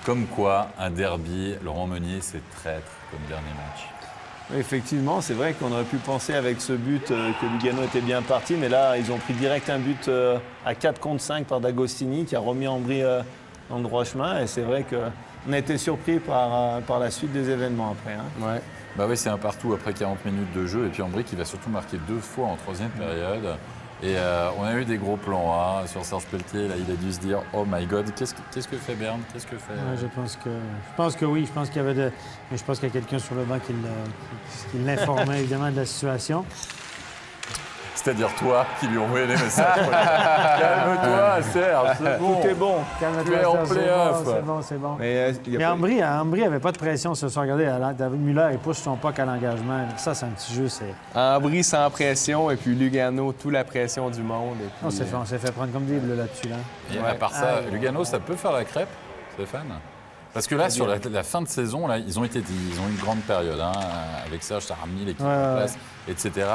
Comme quoi, un derby, Laurent Meunier, c'est traître comme dernier match. Oui, effectivement, c'est vrai qu'on aurait pu penser avec ce but que Lugano était bien parti, mais là, ils ont pris direct un but à 4 contre 5 par D'Agostini qui a remis Ambry dans le droit chemin. Et c'est vrai qu'on a été surpris par la suite des événements après. Ouais. Bah oui, c'est un partout après 40 minutes de jeu. Et puis Ambry qui va surtout marquer 2 fois en 3e période. Et on a eu des gros plans sur Serge Pelletier. Là, il a dû se dire « Oh my God, qu'est-ce que fait Berne? Qu'est-ce que fait… » Je pense que oui. Je pense qu'il y avait mais je pense qu'il y a quelqu'un sur le banc qui l'informait évidemment de la situation. C'est-à-dire toi qui lui envoyais des messages. Calme-toi, Serge, c'est bon. Tout est bon. Tu es en play-off. C'est bon. Mais Ambry n'avait pas de pression ce soir. Regardez, David Muller, il pousse son puck à l'engagement. Ça, c'est un petit jeu. Ambry sans pression et puis Lugano, toute la pression du monde. Et puis, on s'est fait prendre comme des bleus là-dessus. Là. Et à part ça, Lugano, ça peut faire la crêpe, Stéphane? Parce que là, sur la fin de saison, là, ils ont eu une grande période. Avec Serge, ça a remis l'équipe en place, etc.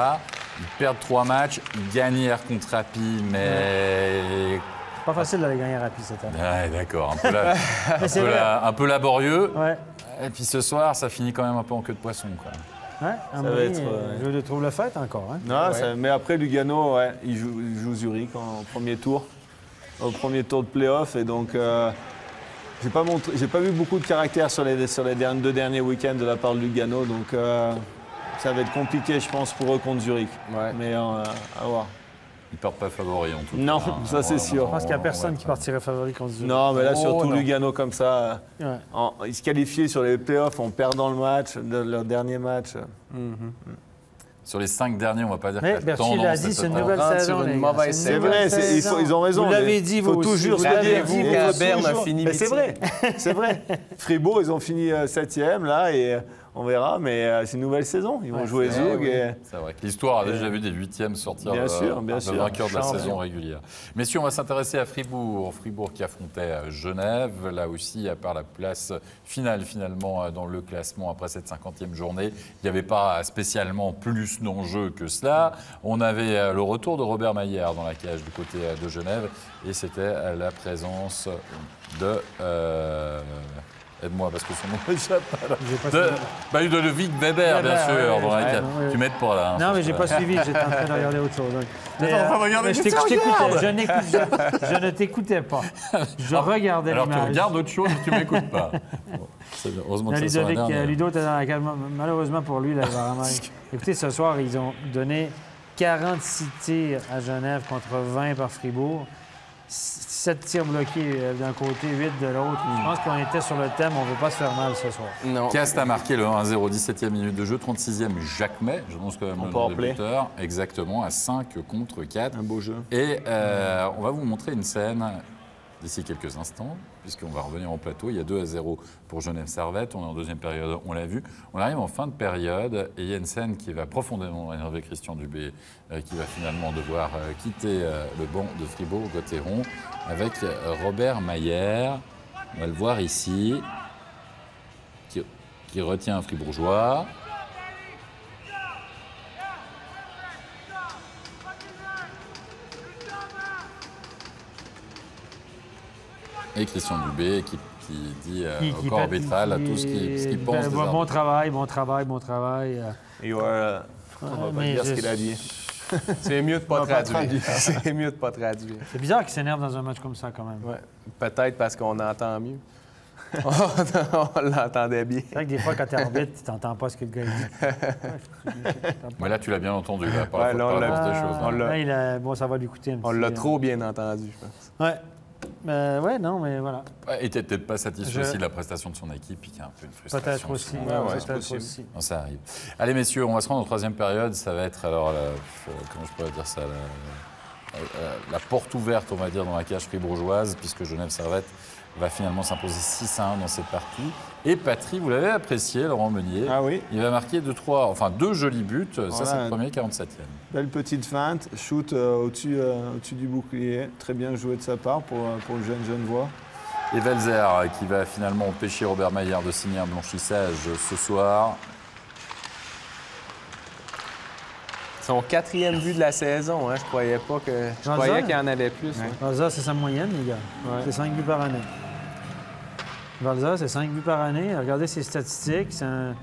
Ils perdent 3 matchs, ils gagnent hier contre Rapi, mais… Pas facile d'aller gagner Rapi cette année. Ouais, d'accord. Un peu laborieux. Ouais. Et puis ce soir, ça finit quand même un peu en queue de poisson. Quoi. Ouais, Ambry, je le trouve le fait encore. Hein. Non, mais après, Lugano, il joue Zurich en premier tour, au premier tour de play-off. Et donc… J'ai pas vu beaucoup de caractère sur les 2 derniers week-ends de la part de Lugano, donc ça va être compliqué, je pense, pour eux contre Zurich. Ouais. Mais à voir. Ils ne partent pas favoris en tout cas. Non, ça c'est sûr. Je pense qu'il n'y a personne qui partirait favori contre Zurich. Non, mais là, surtout Lugano comme ça, ils se qualifient sur les playoffs en perdant le match, leur dernier match. Sur les 5 derniers, on ne va pas dire que Bertschy l'a dit, c'est une nouvelle saison. C'est vrai, ils ont raison. Vous l'avez dit, vous aussi. Toujours Savez-vous que Berne a fini 8e. C'est vrai. Fribourg, ils ont fini 7e, là, et on verra, mais c'est une nouvelle saison. Ils vont jouer Zug. C'est vrai que l'histoire a déjà vu des 8e sortir bien sûr. vainqueurs de la saison régulière. Messieurs, on va s'intéresser à Fribourg. Fribourg qui affrontait Genève. Là aussi, à part la place finale, finalement, dans le classement après cette 50e journée, il n'y avait pas spécialement plus d'enjeux que cela. On avait le retour de Robert Mayer dans la cage du côté de Genève. Et c'était la présence de… Aide-moi parce que son nom échappe. De Ludovic Weber, bien sûr. Tu m'aides pas là. Non, mais j'ai pas suivi. J'étais en train de regarder autre chose. Je ne t'écoutais pas. Je regardais l'image. Alors tu regardes autre chose et tu m'écoutes pas. Heureusement que ça Ludo était dans la cage. Malheureusement pour lui, là, vraiment. Écoutez, ce soir, ils ont donné 46 tirs à Genève contre 20 par Fribourg. 7 tirs bloqués d'un côté, 8 de l'autre. Je pense qu'on était sur le thème, on ne veut pas se faire mal ce soir. Non. Cast a marqué le 1-0, 17e minute de jeu, 36e Jacquemet, j'annonce quand même le nom de buteur, exactement, à 5 contre 4. Un beau jeu. Et on va vous montrer une scène d'ici quelques instants, puisqu'on va revenir en plateau. Il y a 2-0 pour Genève-Servette. On est en deuxième période, on l'a vu. On arrive en fin de période et il y a une scène qui va profondément énerver Christian Dubé, qui va finalement devoir quitter le banc de Fribourg-Gotteron avec Robert Mayer. On va le voir ici, qui retient un Fribourgeois. Et Christian Dubé qui dit au corps arbitral tout ce qu'il pense. Bon travail. Et on va pas dire ce qu'il a dit. C'est mieux de pas traduire. C'est mieux de pas traduire. C'est bizarre qu'il s'énerve dans un match comme ça, quand même. Ouais. Peut-être parce qu'on entend mieux. On l'entendait bien. C'est vrai que des fois, quand tu arbitre, tu n'entends pas ce que le gars dit. Mais là, tu l'as bien entendu, là, par la force des choses. Bon, ça va lui coûter un petit... On l'a trop bien entendu, je pense. Ouais, non, mais voilà. Et tu n'es peut-être pas satisfait aussi de la prestation de son équipe, puis qu'il y a un peu une frustration. Peut-être aussi. Peut-être aussi. Non, ça arrive. Allez, messieurs, on va se rendre en troisième période. Ça va être, alors, comment je pourrais dire ça, la porte ouverte, on va dire, dans la cage fribourgeoise, puisque Genève Servette va finalement s'imposer 6-1 dans cette partie. Et Patry, vous l'avez apprécié, Laurent Meunier. Ah oui. Il va marquer deux jolis buts. Voilà. Ça, c'est le premier, 47e. Belle petite feinte, shoot au-dessus du bouclier. Très bien joué de sa part pour le jeune Genevois. Et Velzer, qui va finalement empêcher Robert Maillard de signer un blanchissage ce soir. Son 4e but de la saison, hein. Je croyais qu'il y en avait plus. Ouais. Valza, c'est sa moyenne, les gars. Ouais. C'est 5 buts par année. Valza, c'est 5 buts par année. Regardez ses statistiques. C'est un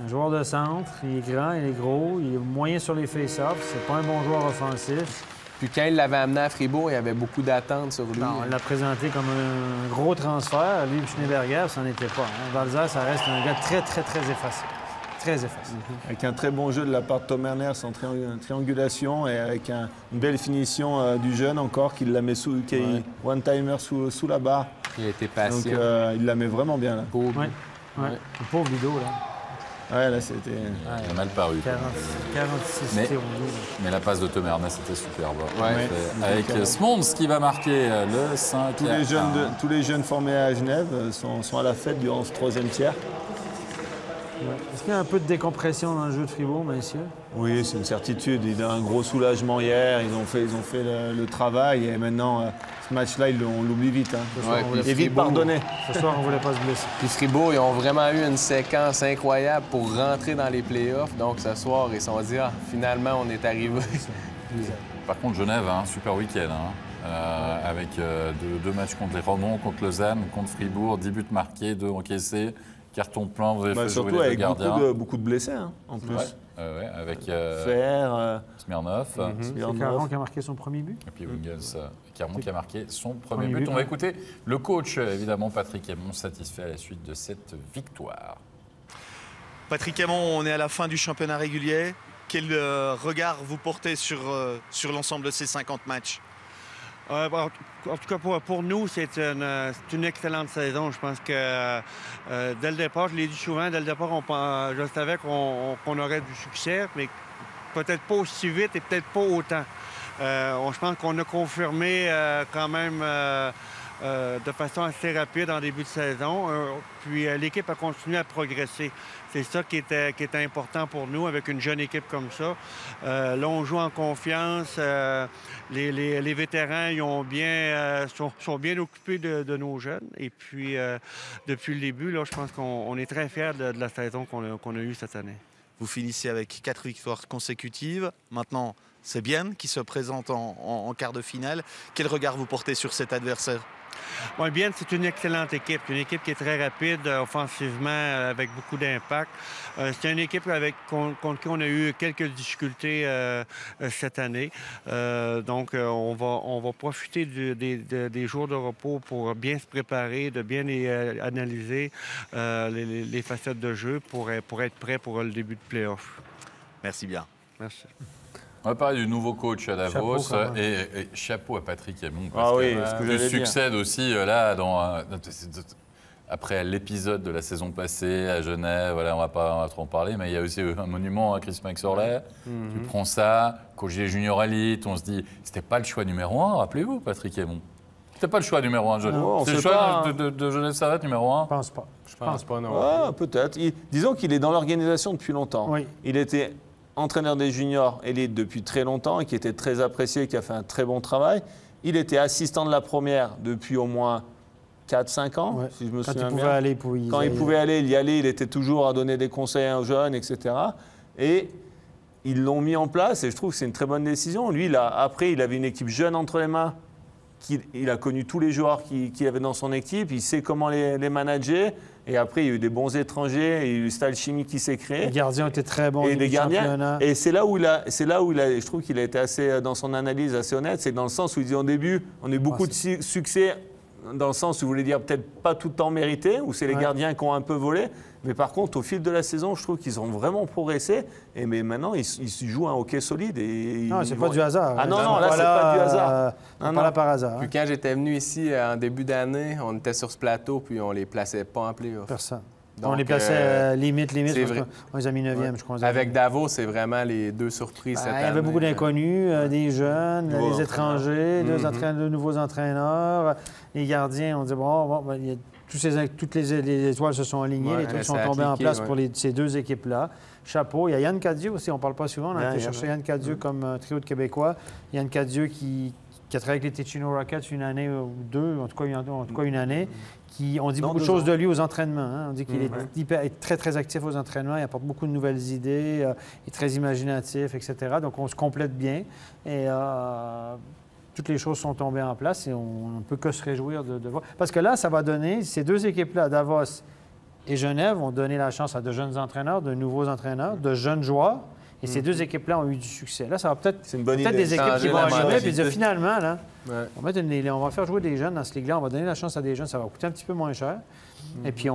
joueur de centre. Il est grand, il est gros, il est moyen sur les face-offs. C'est pas un bon joueur offensif. Puis quand il l'avait amené à Fribourg, il y avait beaucoup d'attentes sur lui. Non, on l'a présenté comme un gros transfert. Lui, Schneeberger, ça n'en était pas. Hein. Valza, ça reste un gars très, très, très effacé. Très effacé. Avec un très bon jeu de la part de Tom Erners en triangulation et avec une belle finition du jeune encore qui la met one-timer sous la barre. Il a été patient. Donc il la met vraiment bien là. Ouais. Le pauvre Ludo là. Ouais, là c'était. Il a mal paru. 46 tirs. Mais la passe de Tom Ernest c'était superbe. Ouais. Avec Smons qui va marquer le 5. Tous les jeunes formés à Genève sont à la fête durant ce troisième tiers. Ouais. Est-ce qu'il y a un peu de décompression dans le jeu de Fribourg, messieurs? Oui, c'est une certitude. Il y a un gros soulagement hier. Ils ont fait le travail et maintenant, ce match-là, on l'oublie vite. Hein. Il est vite pardonné. Ce soir, on ne voulait pas se blesser. Puis Fribourg, ils ont vraiment eu une séquence incroyable pour rentrer dans les playoffs. Donc ce soir, ils se sont dit, finalement, on est arrivé. Par contre, Genève, super week-end. Avec deux matchs contre les Renons, contre Lausanne, contre Fribourg, 10 buts marqués, 2 encaissés. Carton plein, vous avez fait surtout jouer les avec gardiens. beaucoup de blessés, en plus. Avec Smirnov. C'est Caron qui a marqué son premier but. Et puis Wingels, Caron qui a marqué son premier but. On va écouter le coach, évidemment, Patrick Aymon, satisfait à la suite de cette victoire. Patrick Aymon, on est à la fin du championnat régulier. Quel regard vous portez sur l'ensemble de ces 50 matchs? En tout cas, pour nous, c'est une excellente saison. Je pense que dès le départ, je l'ai dit souvent, dès le départ, je savais qu'on aurait du succès, mais peut-être pas aussi vite et peut-être pas autant. Je pense qu'on a confirmé quand même de façon assez rapide en début de saison. Puis l'équipe a continué à progresser. C'est ça qui était important pour nous avec une jeune équipe comme ça. Là, on joue en confiance. Les vétérans ils sont bien occupés de nos jeunes. Et puis, depuis le début, là, je pense qu'on est très fiers de la saison qu'on a eue cette année. Vous finissez avec 4 victoires consécutives. Maintenant, c'est Bienne qui se présente en quart de finale. Quel regard vous portez sur cet adversaire? Bon, Bienne, c'est une excellente équipe. Une équipe qui est très rapide offensivement, avec beaucoup d'impact. C'est une équipe contre qui on a eu quelques difficultés cette année. Donc, on va profiter des jours de repos pour bien se préparer, de bien analyser les facettes de jeu pour être prêt pour le début de play-off. Merci bien. Merci. On va parler du nouveau coach à Davos et chapeau à Patrick Aymon. Il succède aussi là après l'épisode de la saison passée à Genève. Voilà, on va pas trop en parler, mais il y a aussi un monument à Chris Maxorley. Tu prends ça, coach des juniors élites, on se dit, c'était pas le choix numéro 1, rappelez-vous, Patrick Aymon. C'était pas le choix numéro 1 de Genève. C'est le choix de Genève Servette numéro 1. Je pense pas. Je pense pas, non. Peut-être. Disons qu'il est dans l'organisation depuis longtemps. Oui. Il était entraîneur des juniors élites depuis très longtemps et qui était très apprécié, qui a fait un très bon travail. Il était assistant de la première depuis au moins 4-5 ans, si je me souviens bien. Quand il pouvait aller, il y allait, il était toujours à donner des conseils aux jeunes, etc. Et ils l'ont mis en place et je trouve que c'est une très bonne décision. Lui, après, il avait une équipe jeune entre les mains qu'il a connu tous les joueurs qu'il avait dans son équipe, il sait comment les manager. Et après, il y a eu des bons étrangers, il y a eu Style Chimie qui s'est créé. Les gardiens étaient très bons. Et les gardiens. Et c'est là où je trouve qu'il a été assez, dans son analyse, assez honnête. C'est dans le sens où il dit au début, on a eu beaucoup de succès, dans le sens où vous voulez dire peut-être pas tout le temps mérité, où c'est les gardiens qui ont un peu volé. Mais par contre, au fil de la saison, je trouve qu'ils ont vraiment progressé. Mais maintenant, ils jouent un hockey solide. Non, c'est pas du hasard. Ah non, là, c'est pas du hasard. Pas là par hasard. Puis quand j'étais venu ici en début d'année, on était sur ce plateau, puis on les plaçait pas en play-off. Personne. Donc, on les plaçait limite, parce qu'on les a mis 9e, je crois. Avec Davos, c'est vraiment les deux surprises cette année. Il y avait beaucoup d'inconnus, des jeunes, des étrangers, deux nouveaux entraîneurs. Les gardiens, on dit, toutes les étoiles se sont alignées, les trucs sont tombés en place pour ces deux équipes-là. Chapeau. Il y a Yann Cadieux aussi, on ne parle pas souvent. On a été chercher Yann Cadieux comme trio de Québécois. Yann Cadieux qui a travaillé avec les Ticino Rockets une année ou deux, en tout cas une année. On dit beaucoup de choses de lui aux entraînements. Hein. On dit qu'il est très, très actif aux entraînements. Il apporte beaucoup de nouvelles idées. Il est très imaginatif, etc. Donc, on se complète bien. Et toutes les choses sont tombées en place et on ne peut que se réjouir de voir. Parce que là, ça va donner, ces deux équipes-là, Davos et Genève, vont donner la chance à de jeunes entraîneurs, de nouveaux entraîneurs, de jeunes joueurs. Et ces deux équipes-là ont eu du succès. Là, ça va peut-être des équipes qui vont arriver et dire finalement, là, on va faire jouer des jeunes dans cette ligue-là, on va donner la chance à des jeunes, ça va coûter un petit peu moins cher. Et puis,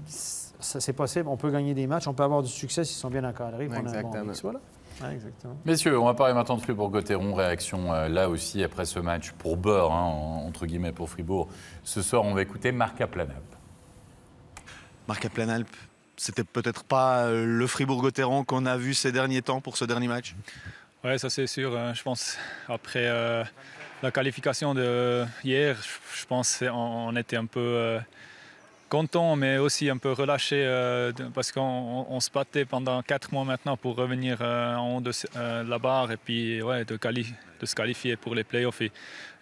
c'est possible, on peut gagner des matchs, on peut avoir du succès s'ils sont bien encadrés. Exactement. Voilà. Ouais, exactement. Messieurs, on va parler maintenant de Fribourg-Gotteron. Réaction là aussi après ce match pour beurre, entre guillemets, pour Fribourg. Ce soir, on va écouter Marc Aplanalp. Marc Aplanalp, c'était peut-être pas le Fribourg-Gotteron qu'on a vu ces derniers temps pour ce dernier match? Oui, ça c'est sûr. Je pense après la qualification de hier, je pense qu'on était un peu content, mais aussi un peu relâché parce qu'on se battait pendant 4 mois maintenant pour revenir en haut de la barre et puis de se qualifier pour les playoffs. Et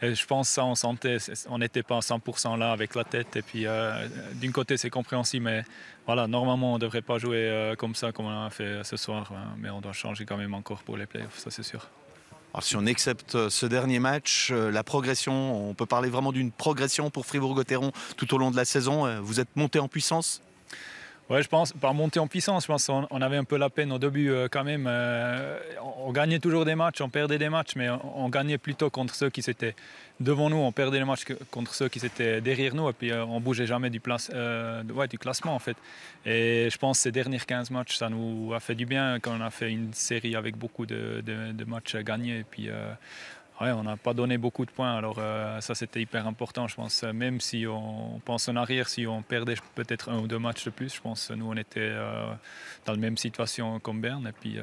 je pense ça, on n'était pas 100% là avec la tête. Et puis d'un côté, c'est compréhensible, mais voilà, normalement, on ne devrait pas jouer comme ça, comme on a fait ce soir. Mais on doit changer quand même encore pour les playoffs, ça c'est sûr. Alors si on accepte ce dernier match, la progression, on peut parler vraiment d'une progression pour Fribourg-Gotteron tout au long de la saison. Vous êtes monté en puissance? Oui, je pense, par monter en puissance, je pense qu'on avait un peu la peine au début quand même. On gagnait toujours des matchs, on perdait des matchs, mais on gagnait plutôt contre ceux qui étaient devant nous. On perdait les matchs contre ceux qui étaient derrière nous et puis on ne bougeait jamais du classement en fait. Et je pense que ces derniers 15 matchs, ça nous a fait du bien quand on a fait une série avec beaucoup de matchs gagnés. Et puis, on n'a pas donné beaucoup de points, alors ça c'était hyper important, je pense. Même si on pense en arrière, si on perdait peut-être 1 ou 2 matchs de plus, je pense que nous on était dans la même situation comme Berne et puis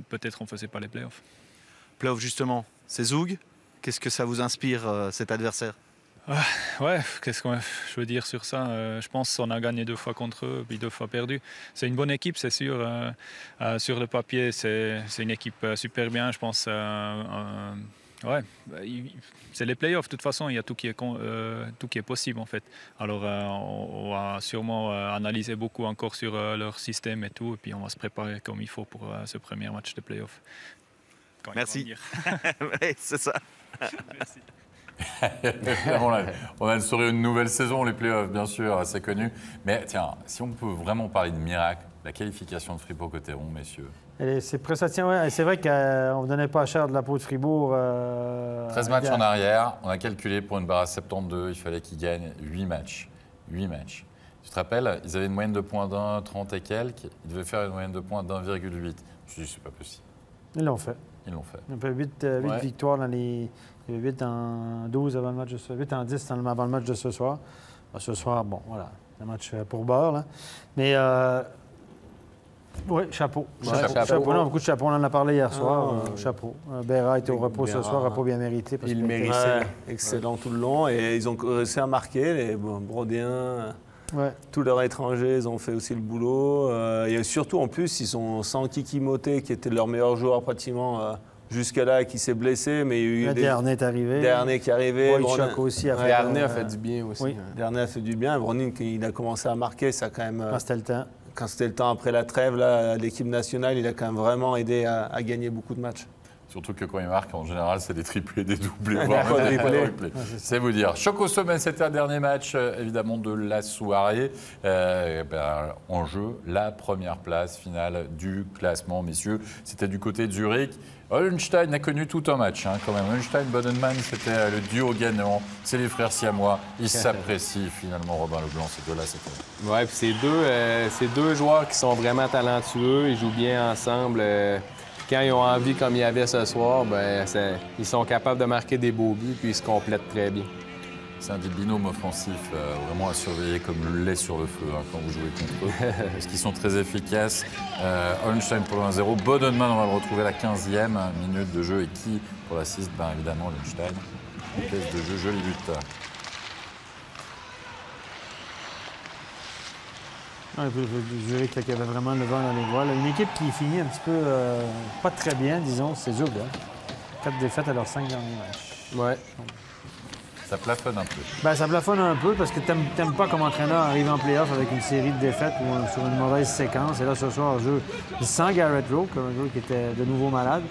peut-être on ne faisait pas les playoffs. Playoffs justement, c'est Zoug. Qu'est-ce que ça vous inspire cet adversaire? Qu'est-ce que je veux dire sur ça? Je pense qu'on a gagné 2 fois contre eux, puis 2 fois perdu. C'est une bonne équipe, c'est sûr. Sur le papier, c'est une équipe super bien, je pense. C'est les playoffs, de toute façon, il y a tout qui est possible en fait. Alors on va sûrement analyser beaucoup encore sur leur système et tout, et puis on va se préparer comme il faut pour ce premier match de playoffs. Merci. Oui, c'est ça. Merci. On a instauré une nouvelle saison, les playoffs, bien sûr, assez connus. Mais tiens, si on peut vraiment parler de miracle, la qualification de Fribourg-Gotteron, messieurs. C'est vrai qu'on ne donnait pas cher de la peau de Fribourg. 13 matchs en arrière, on a calculé pour une barre à 72, il fallait qu'ils gagnent 8 matchs. 8 matchs. Tu te rappelles, ils avaient une moyenne de points d'1, 30 et quelques, ils devaient faire une moyenne de points d'1,8. Je me suis dit, c'est pas possible. Ils l'ont fait. Ils l'ont fait. Ils ont fait 8 victoires dans les... Il y avait 8 en 12 avant le match de ce soir, 8 en 10 avant le match de ce soir. Ce soir, bon, voilà, c'est un match pour beurre, là. Mais, oui, chapeau. Chapeau. Non, beaucoup de chapeau, on en a parlé hier soir. Chapeau. Béra était au repos ce soir, repos bien mérité. Parce il méritait. Excellent tout le long. Et ils ont réussi à marquer, les Brodiens. Tous leurs étrangers, ils ont fait aussi le boulot. Et surtout, en plus, ils sont sans Kiki Moté, qui était leur meilleur joueur pratiquement jusqu'à là, qui s'est blessé. Mais il y a eu Dernier est arrivé. Dernier qui est arrivé. Aussi Dernier a fait du bien aussi. Oui. Dernier a fait du bien. Bronin, il a commencé à marquer, ça quand même... Quand c'était le temps. Quand c'était le temps après la trêve, l'équipe nationale, il a quand même vraiment aidé à gagner beaucoup de matchs. Surtout que quand il marque, en général, c'est des triplés, des doublés, voire des quadruplés. C'est vous dire. Choc au sommet, c'était un dernier match, évidemment, de la soirée. En jeu, la première place finale du classement, messieurs. C'était du côté de Zurich. Hollenstein a connu tout un match, quand même. Hollenstein-Bodenman, c'était le duo gagnant. C'est les frères siamois. Ils s'apprécient, finalement, Robin Leblanc, ces deux-là. Oui, puis c'est deux joueurs qui sont vraiment talentueux. Ils jouent bien ensemble. Quand ils ont envie, comme il y avait ce soir, ils sont capables de marquer des beaux buts, puis ils se complètent très bien. C'est un des binômes offensifs vraiment à surveiller comme le lait sur le feu quand vous jouez contre eux. Parce qu'ils sont très efficaces. Hollenstein pour le 1-0. Bodenman, on va le retrouver à la 15e minute de jeu. Et qui pour l'assist? Évidemment, Hollenstein. Pièce de jeu, joli but. Zurich qui avait vraiment le vent dans les voiles. Une équipe qui finit un petit peu pas très bien, disons, c'est Zug. 4 défaites à leurs 5 derniers matchs. Ouais. Ça plafonne un peu. Ça plafonne un peu parce que t'aimes pas comme entraîneur arriver en play-off avec une série de défaites ou sur une mauvaise séquence. Et là, ce soir, sans Garrett Rowe, qui était de nouveau malade.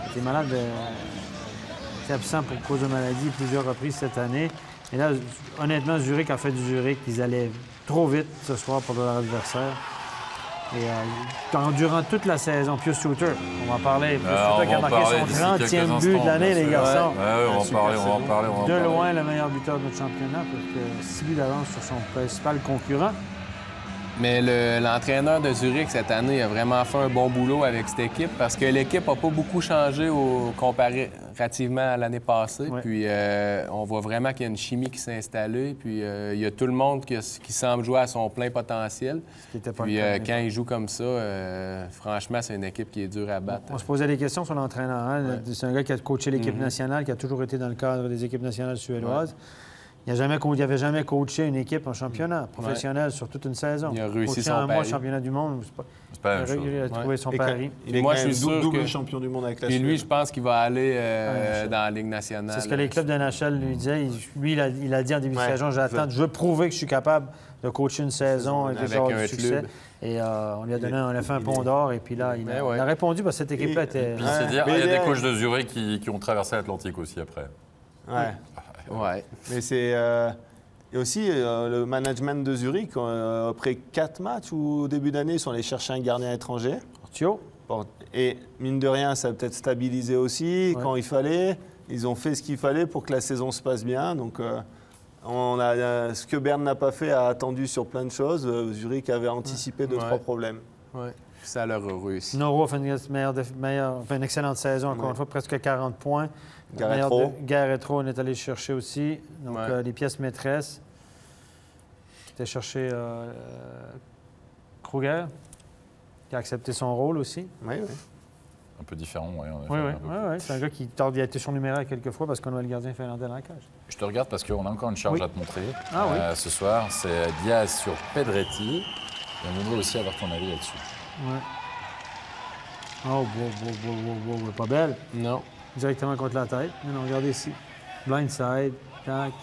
Il était malade, il était absent pour cause de maladie plusieurs reprises cette année. Et là, honnêtement, Zurich a fait du Zurich. Ils allaient trop vite ce soir pour leur adversaire. Et durant toute la saison, Pius Suter, on va en parler. Pius Suter qui a marqué son 30e but de l'année, les garçons. On va en parler. De loin, le meilleur buteur de notre championnat, parce que 6 buts d'avance sur son principal concurrent. Mais l'entraîneur de Zurich cette année a vraiment fait un bon boulot avec cette équipe parce que l'équipe n'a pas beaucoup changé comparativement à l'année passée. Ouais. Puis on voit vraiment qu'il y a une chimie qui s'est installée. Puis il y a tout le monde qui semble jouer à son plein potentiel. Puis quand il joue comme ça, franchement, c'est une équipe qui est dure à battre. On se posait des questions sur l'entraîneur. Ouais. C'est un gars qui a coaché l'équipe nationale, qui a toujours été dans le cadre des équipes nationales suédoises. Ouais. Il n'avait jamais coaché une équipe en championnat professionnel sur toute une saison. Il a réussi son pari. Mois championnat du monde, c'est pas la même chose. Il a trouvé son pari. Moi, je suis double champion du monde avec la Suède. Et lui, je pense qu'il va aller dans la Ligue nationale. C'est ce que les clubs de NHL lui disaient. Lui, il a dit en début de saison, je veux prouver que je suis capable de coacher une saison avec un succès. Et on lui a donné, on a fait un pont d'or. Et puis là, il a répondu parce que cette équipe-là était... Puis c'est dire, il y a des coachs de Zurich qui ont traversé l'Atlantique aussi après. Ouais. Mais c'est... Et aussi, le management de Zurich, après 4 matchs ou au début d'année, ils sont allés chercher un gardien étranger. Thio. Et mine de rien, ça a peut-être stabilisé aussi quand il fallait. Ils ont fait ce qu'il fallait pour que la saison se passe bien. Donc, ce que Berne n'a pas fait a attendu sur plein de choses. Zurich avait anticipé 2-3 problèmes. Ouais. Ça leur a réussi. Noro fait une excellente saison, encore une fois, presque 40 points. Garrett Rowe, on est allé chercher aussi. Donc, les pièces maîtresses. C'était chercher Kruger, qui a accepté son rôle aussi. Oui. Un peu différent, oui. Oui. C'est un gars qui a été surnuméraire quelques fois parce qu'on a le gardien finlandais dans la cage. Je te regarde parce qu'on a encore une charge à te montrer ce soir. C'est Diaz sur Pedretti. Et on voudrait aussi avoir ton avis là-dessus. Ouais. Oh, pas belle. Non. Directement contre la tête. Non, regardez ici. Blindside. Tac.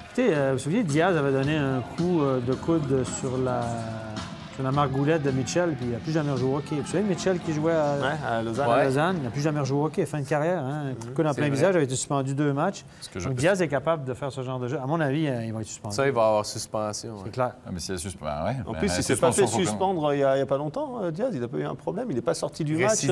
Écoutez, vous vous souvenez, Diaz avait donné un coup de coude sur la margoulette de Mitchell, puis il n'a plus jamais rejoué au hockey. Vous savez, Mitchell qui jouait à Lausanne, il n'a plus jamais rejoué au hockey, fin de carrière. Un coup dans plein visage, avait été suspendu 2 matchs. Donc Diaz est capable de faire ce genre de jeu. À mon avis, il va être suspendu. Ça, il va avoir suspension. C'est clair. Mais c'est suspendu. En plus, il ne s'est pas fait suspendre il n'y a pas longtemps, Diaz. Il n'a pas eu un problème. Il n'est pas sorti du match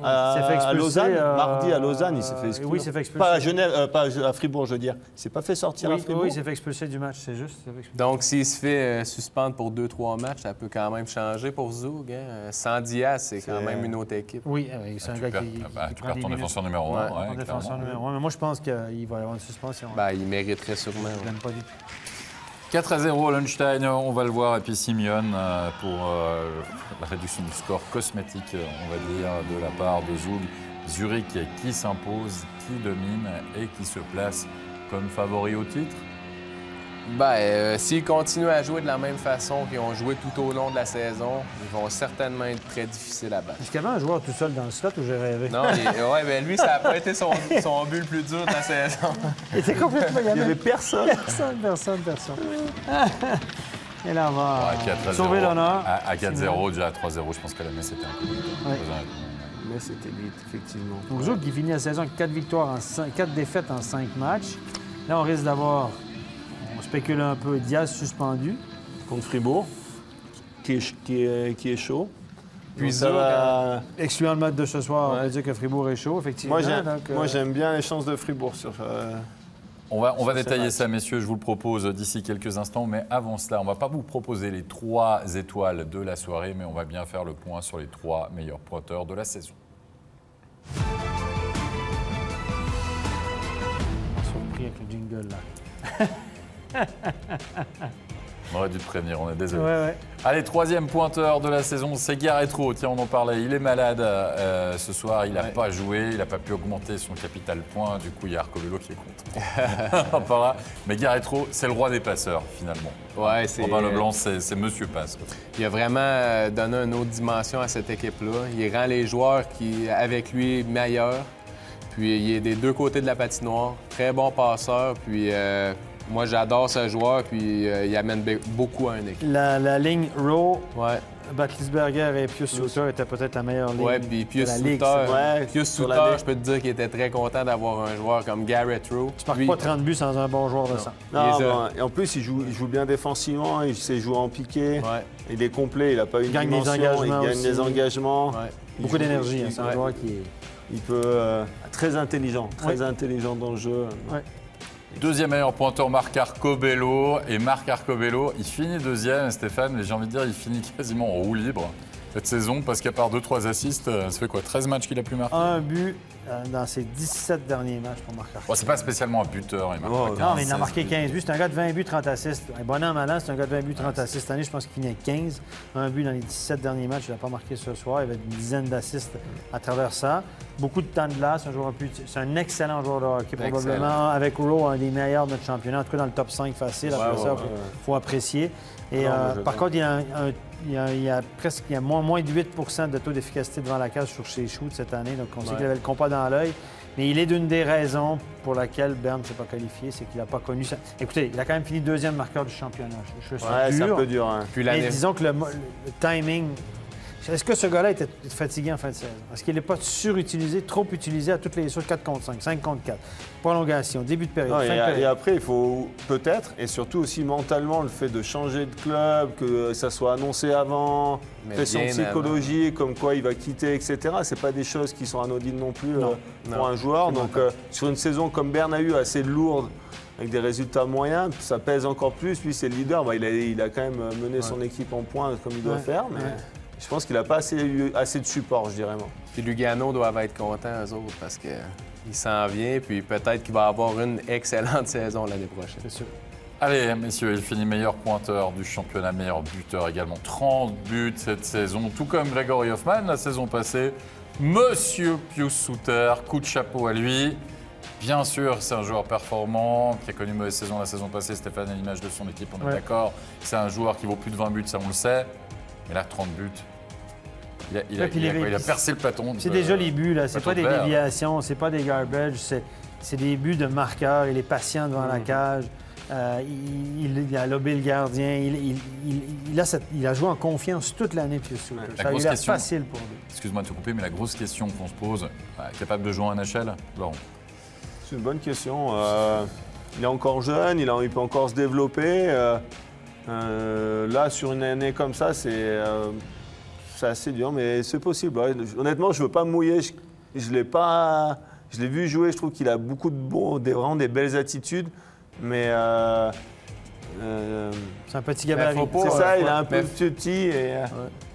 à Lausanne. Mardi à Lausanne, il s'est fait expulser. Oui, il s'est fait expulser. Pas à Genève, pas à Fribourg, je veux dire. Il ne s'est pas fait sortir à Fribourg. Oui, il s'est fait expulser du match, c'est juste. Donc, s'il se fait suspendre pour 2-3 matchs, ça peut quand même changer pour Zug. Sans Diaz, c'est quand même une autre équipe. Oui, c'est un gars qui tu perds ton défenseur numéro 1. Défenseur numéro 1. Mais moi, je pense qu'il va y avoir une suspension. Il mériterait sûrement. Je l'aime pas du tout. 4-0 Hollenstein, on va le voir. Et puis Simeon pour la réduction du score cosmétique, on va dire, de la part de Zug. Zurich qui s'impose, qui domine et qui se place comme favori au titre. S'ils continuent à jouer de la même façon qu'ils ont joué tout au long de la saison, ils vont certainement être très difficiles à battre. Est-ce qu'il y avait un joueur tout seul dans le slot ou j'ai rêvé? Non, lui, ça n'a pas été son but le plus dur de la saison. Il était complètement... Il n'y avait personne. Personne. Et là, on va sauver l'honneur. À 4-0, déjà à 3-0, je pense que la messe était un peu... Mais c'était vite, effectivement. Donc, Zouk qui finit la saison avec 4 défaites en 5 matchs. Là, on risque d'avoir, on spécule un peu, Diaz suspendu. Contre Fribourg, qui est chaud. Puis ça va... Excluant le match de ce soir, on va dire que Fribourg est chaud, effectivement. Moi, j'aime bien les chances de Fribourg sur... On va détailler ça, messieurs, je vous le propose d'ici quelques instants. Mais avant cela, on ne va pas vous proposer les 3 étoiles de la soirée, mais on va bien faire le point sur les 3 meilleurs pointeurs de la saison. Surpris avec le jingle, là. On aurait dû te prévenir, on est désolé. Ouais. Allez, 3e pointeur de la saison, c'est Garrett Rowe. Tiens, on en parlait, il est malade ce soir, il n'a pas joué, il n'a pas pu augmenter son capital point. Du coup, il y a Arcobello qui est content. Mais Garrett Rowe, c'est le roi des passeurs, finalement. Ouais, c'est... Robin Leblanc, c'est Monsieur Passe. Il a vraiment donné une autre dimension à cette équipe-là. Il rend les joueurs avec lui meilleurs. Puis il est des 2 côtés de la patinoire, très bon passeur. Puis... moi, j'adore ce joueur, puis il amène beaucoup à une équipe. La ligne Rowe, Batlisberger et Pius Suter étaient peut-être la meilleure ligne de la Ligue. Pius Suter, je peux te dire qu'il était très content d'avoir un joueur comme Garrett Rowe. Tu ne marques pas 30 buts sans un bon joueur de ça. Et en plus, il joue bien défensivement, il sait jouer en piqué. Il est complet, il n'a pas une dimension, il gagne des engagements. Beaucoup d'énergie, c'est un joueur qui est... Il peut... très intelligent dans le jeu. 2e meilleur pointeur, Marc Arcobello. Et Marc Arcobello, il finit 2e, Stéphane, mais j'ai envie de dire, il finit quasiment en roue libre cette saison, parce qu'à part 2-3 assists, ça fait quoi, 13 matchs qu'il a pu marquer? Un but dans ses 17 derniers matchs pour Marc Arcobello. C'est pas spécialement un buteur, il marque pas 15, non, mais il a marqué 15 buts. C'est un gars de 20 buts, 30 assists. Bon an, mal an, c'est un gars de 20 buts, 30 assists. Cette année, je pense qu'il finit avec 15. Un but dans les 17 derniers matchs. Il n'a pas marqué ce soir. Il avait une dizaine d'assists à travers ça. Beaucoup de temps de glace. C'est un excellent joueur de hockey. Probablement, avec Rowe, un des meilleurs de notre championnat. En tout cas, dans le top 5 facile. Après ça, il faut apprécier. Et par contre, il y a moins de 8 de taux d'efficacité devant la cage sur ses shoots cette année. Donc, on sait qu'il avait le compas dans l'œil. Mais il est d'une des raisons pour laquelle Berne ne s'est pas qualifié, c'est qu'il n'a pas connu ça. Écoutez, il a quand même fini 2e marqueur du championnat. C'est un peu dur. Mais disons que le timing... Est-ce que ce gars-là était fatigué en fin de saison? Est-ce qu'il n'est pas surutilisé, trop utilisé à toutes les sauces, 4 contre 5, 5 contre 4, prolongation, début de période, fin de période? Et après, il faut peut-être, et surtout aussi mentalement, le fait de changer de club, que ça soit annoncé avant, pression psychologique, comme quoi il va quitter, etc. C'est pas des choses qui sont anodines non plus pour un joueur. Donc, sur une saison comme Berne a eu, assez lourde, avec des résultats moyens, ça pèse encore plus. Lui, c'est le leader. Il a quand même mené son équipe en points comme il doit faire, mais... Je pense qu'il n'a pas eu assez de support, je dirais. Puis Lugano doivent être contents, eux autres, parce qu'il s'en vient, puis peut-être qu'il va avoir une excellente saison l'année prochaine. C'est sûr. Allez, messieurs, il finit meilleur pointeur du championnat, meilleur buteur également. 30 buts cette saison, tout comme Gregory Hoffman la saison passée. Monsieur Pius Suter, coup de chapeau à lui. Bien sûr, c'est un joueur performant qui a connu une mauvaise saison la saison passée. Stéphane, à l'image de son équipe, on est d'accord. C'est un joueur qui vaut plus de 20 buts, ça on le sait. Mais là, 30 buts, il a percé le platon. C'est des jolis buts, là. C'est pas des déviations, c'est pas des garbage. C'est des buts de marqueur. Il est patient devant la cage. Il a lobé le gardien. Il a joué en confiance toute l'année. Ça a eu l'air facile pour lui. Excuse-moi de te couper, mais la grosse question qu'on se pose, capable de jouer en NHL, Laurent? C'est une bonne question. Il est encore jeune, il peut encore se développer. Là, sur une année comme ça, c'est assez dur, mais c'est possible. Ouais. Honnêtement, je ne veux pas me mouiller. Je l'ai vu jouer, je trouve qu'il a beaucoup vraiment des belles attitudes, mais... c'est un petit gabarit. C'est ça, il est un peu petit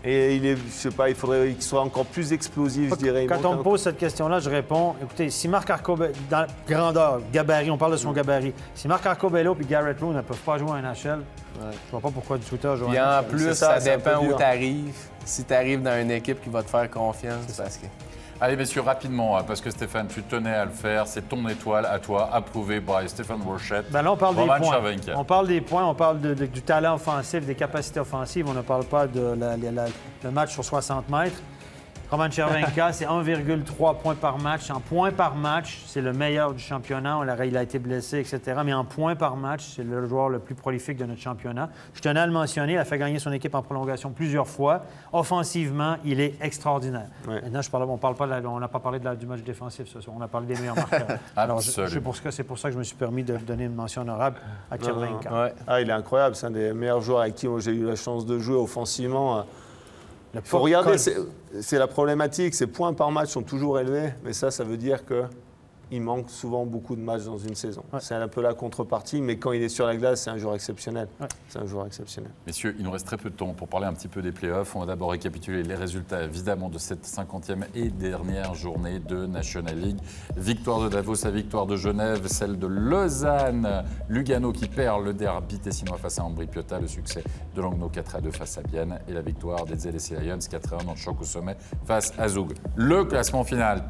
et il est, je sais pas, il faudrait qu'il soit encore plus explosif, je dirais. Quand on me pose cette question-là, je réponds, écoutez, si Marc Arcobello, dans grandeur, gabarit, on parle de son gabarit, si Marc Arcobello et Garrett Rowe ne peuvent pas jouer à NHL, je ne vois pas pourquoi du Twitter joue à NHL. Et en plus, ça dépend où tu arrives. Si tu arrives dans une équipe qui va te faire confiance, c'est parce que... Allez, messieurs, rapidement, parce que Stéphane, tu tenais à le faire. C'est ton étoile à toi, approuvée par Stéphane Worchet. Ben là, on parle des points. On parle des points, on parle du talent offensif, des capacités offensives. On ne parle pas de le match sur 60 mètres. Roman Cervenka, c'est 1,3 points par match. En points par match, c'est le meilleur du championnat. Il a été blessé, etc. Mais en points par match, c'est le joueur le plus prolifique de notre championnat. Je tenais à le mentionner. Il a fait gagner son équipe en prolongation plusieurs fois. Offensivement, il est extraordinaire. Ouais. Maintenant, on n'a pas parlé du match défensif ce soir. On a parlé des meilleurs marqueurs. Alors, c'est pour ça que je me suis permis de donner une mention honorable à Cervenka. Ouais. Ah, il est incroyable. C'est un des meilleurs joueurs avec qui j'ai eu la chance de jouer offensivement. Il faut regarder, c'est la problématique. Ses points par match sont toujours élevés, mais ça veut dire qu'il manque souvent beaucoup de matchs dans une saison. Ouais. C'est un peu la contrepartie, mais quand il est sur la glace, c'est un joueur exceptionnel. Ouais. C'est un joueur exceptionnel. Messieurs, il nous reste très peu de temps pour parler un petit peu des playoffs. On va d'abord récapituler les résultats, évidemment, de cette 50e et dernière journée de National League. Victoire de Davos, la victoire de Genève, celle de Lausanne, Lugano qui perd le derby tessinois face à Ambri Piotta, le succès de Langnau 4-2 face à Bienne et la victoire des ZSC Lions 4-1 dans le choc au sommet face à Zug. Le classement final,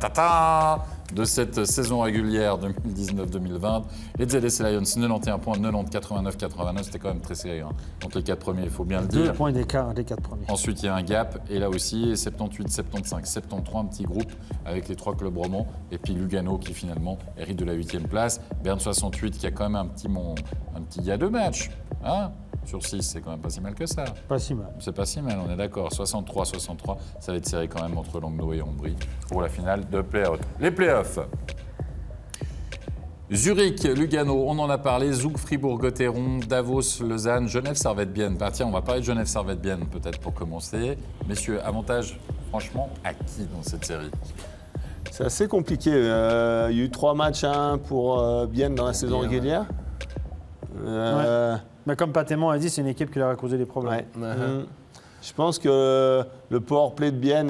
de cette saison régulière 2019-2020. Les ZSC Lions, 91 points, 90, 89, 89. C'était quand même très serré. Entre les 4 premiers, il faut bien le dire. 2 points d'écart des 4 premiers. Ensuite, il y a un gap. Et là aussi, 78, 75, 73, un petit groupe avec les 3 clubs romans. Et puis Lugano qui finalement hérite de la 8e place. Berne 68 qui a quand même un petit il y a 2 matchs. Sur 6, c'est quand même pas si mal que ça. Pas si mal. C'est pas si mal, on est d'accord. 63-63, ça va être serré quand même entre Langnau et Ambri pour la finale de play-off. Les play-offs. Zurich, Lugano, on en a parlé. Zug, Fribourg, Gotteron, Davos, Lausanne, Genève, Servette-Bienne. Tiens, on va parler de Genève, Servette-Bienne peut-être pour commencer. Messieurs, avantage franchement à qui dans cette série? C'est assez compliqué. Il y a eu 3 matchs à 1 pour Bienne dans la saison régulière. Mais comme Patémon a dit, c'est une équipe qui leur a causé des problèmes. Ouais. Je pense que le powerplay de Bienne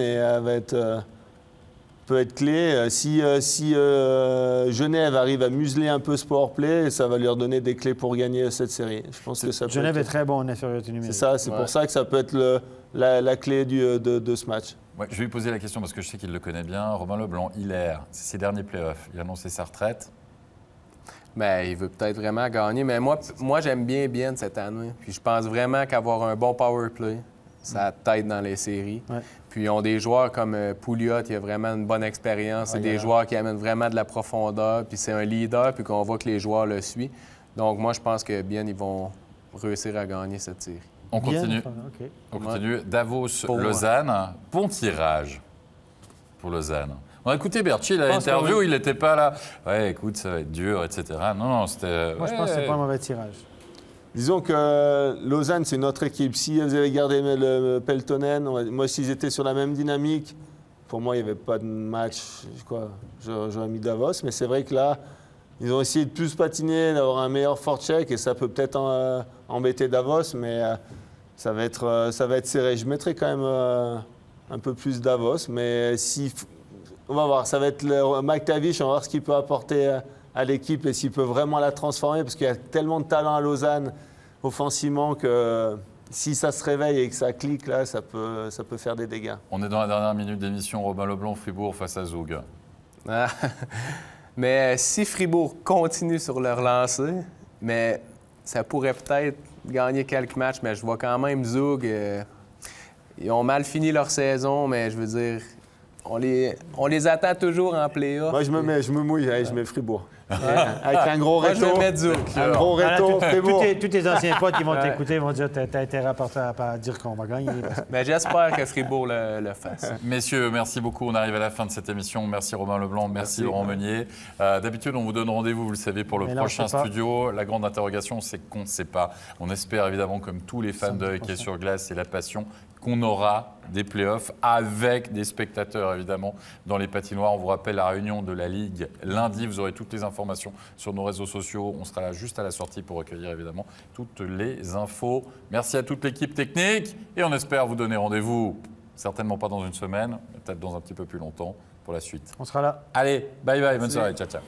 peut être clé. Si Genève arrive à museler un peu ce powerplay, ça va leur donner des clés pour gagner cette série. Je pense que Genève est très bon en infériorité numérique. C'est ça, c'est pour ça que ça peut être la clé de ce match. Ouais, je vais lui poser la question parce que je sais qu'il le connaît bien. Romain Leblanc, c'est ses derniers playoffs. Il a annoncé sa retraite. Bien, il veut peut-être vraiment gagner, mais moi j'aime bien cette année. Puis je pense vraiment qu'avoir un bon power play, ça t'aide dans les séries. Ouais. Puis ils ont des joueurs comme Pouliot, qui a vraiment une bonne expérience. C'est des joueurs qui amènent vraiment de la profondeur. Puis c'est un leader, puis qu'on voit que les joueurs le suivent. Donc moi, je pense que bien, ils vont réussir à gagner cette série. On continue. Okay. On continue. Davos, Lausanne. Bon tirage pour Lausanne. On a écouté Berchi, l'interview, il n'était pas là. Ouais, écoute, ça va être dur, etc. Non, c'était... Moi, je pense que c'est pas un mauvais tirage. Disons que Lausanne, c'est notre équipe. Si ils avaient gardé le Peltonen, moi, s'ils étaient sur la même dynamique, pour moi, il n'y avait pas de match. J'aurais mis Davos. Mais c'est vrai que là, ils ont essayé de plus patiner, d'avoir un meilleur forecheck, et ça peut peut-être embêter Davos, mais ça va être serré. Je mettrais quand même un peu plus Davos, mais si... On va voir, ça va être McTavish, on va voir ce qu'il peut apporter à l'équipe et s'il peut vraiment la transformer, parce qu'il y a tellement de talent à Lausanne offensivement que si ça se réveille et que ça clique, là, ça peut faire des dégâts. On est dans la dernière minute d'émission, Romain Leblanc, Fribourg face à Zug. Mais si Fribourg continue sur leur lancée, mais ça pourrait peut-être gagner quelques matchs, mais je vois quand même Zug, ils ont mal fini leur saison, mais je veux dire... On les attend toujours en play-off. Moi, je me mouille, je mets Fribourg. Avec un gros réto. Moi, je vais mettre Zug. Un gros réto, Fribourg. Tous tes anciens potes qui vont t'écouter vont dire t'as intérêt à dire qu'on va gagner. Mais j'espère que Fribourg le fasse. Messieurs, merci beaucoup. On arrive à la fin de cette émission. Merci Romain Leblanc, merci Laurent Meunier. D'habitude, on vous donne rendez-vous, vous le savez, pour le prochain studio. La grande interrogation, c'est qu'on ne sait pas. On espère évidemment, comme tous les fans de hockey sur glace et la passion, qu'on aura des playoffs avec des spectateurs, évidemment, dans les patinoires. On vous rappelle la réunion de la Ligue lundi. Vous aurez toutes les informations sur nos réseaux sociaux. On sera là juste à la sortie pour recueillir, évidemment, toutes les infos. Merci à toute l'équipe technique et on espère vous donner rendez-vous, certainement pas dans une semaine, mais peut-être dans un petit peu plus longtemps pour la suite. On sera là. Allez, bye bye, bonne soirée, ciao, ciao.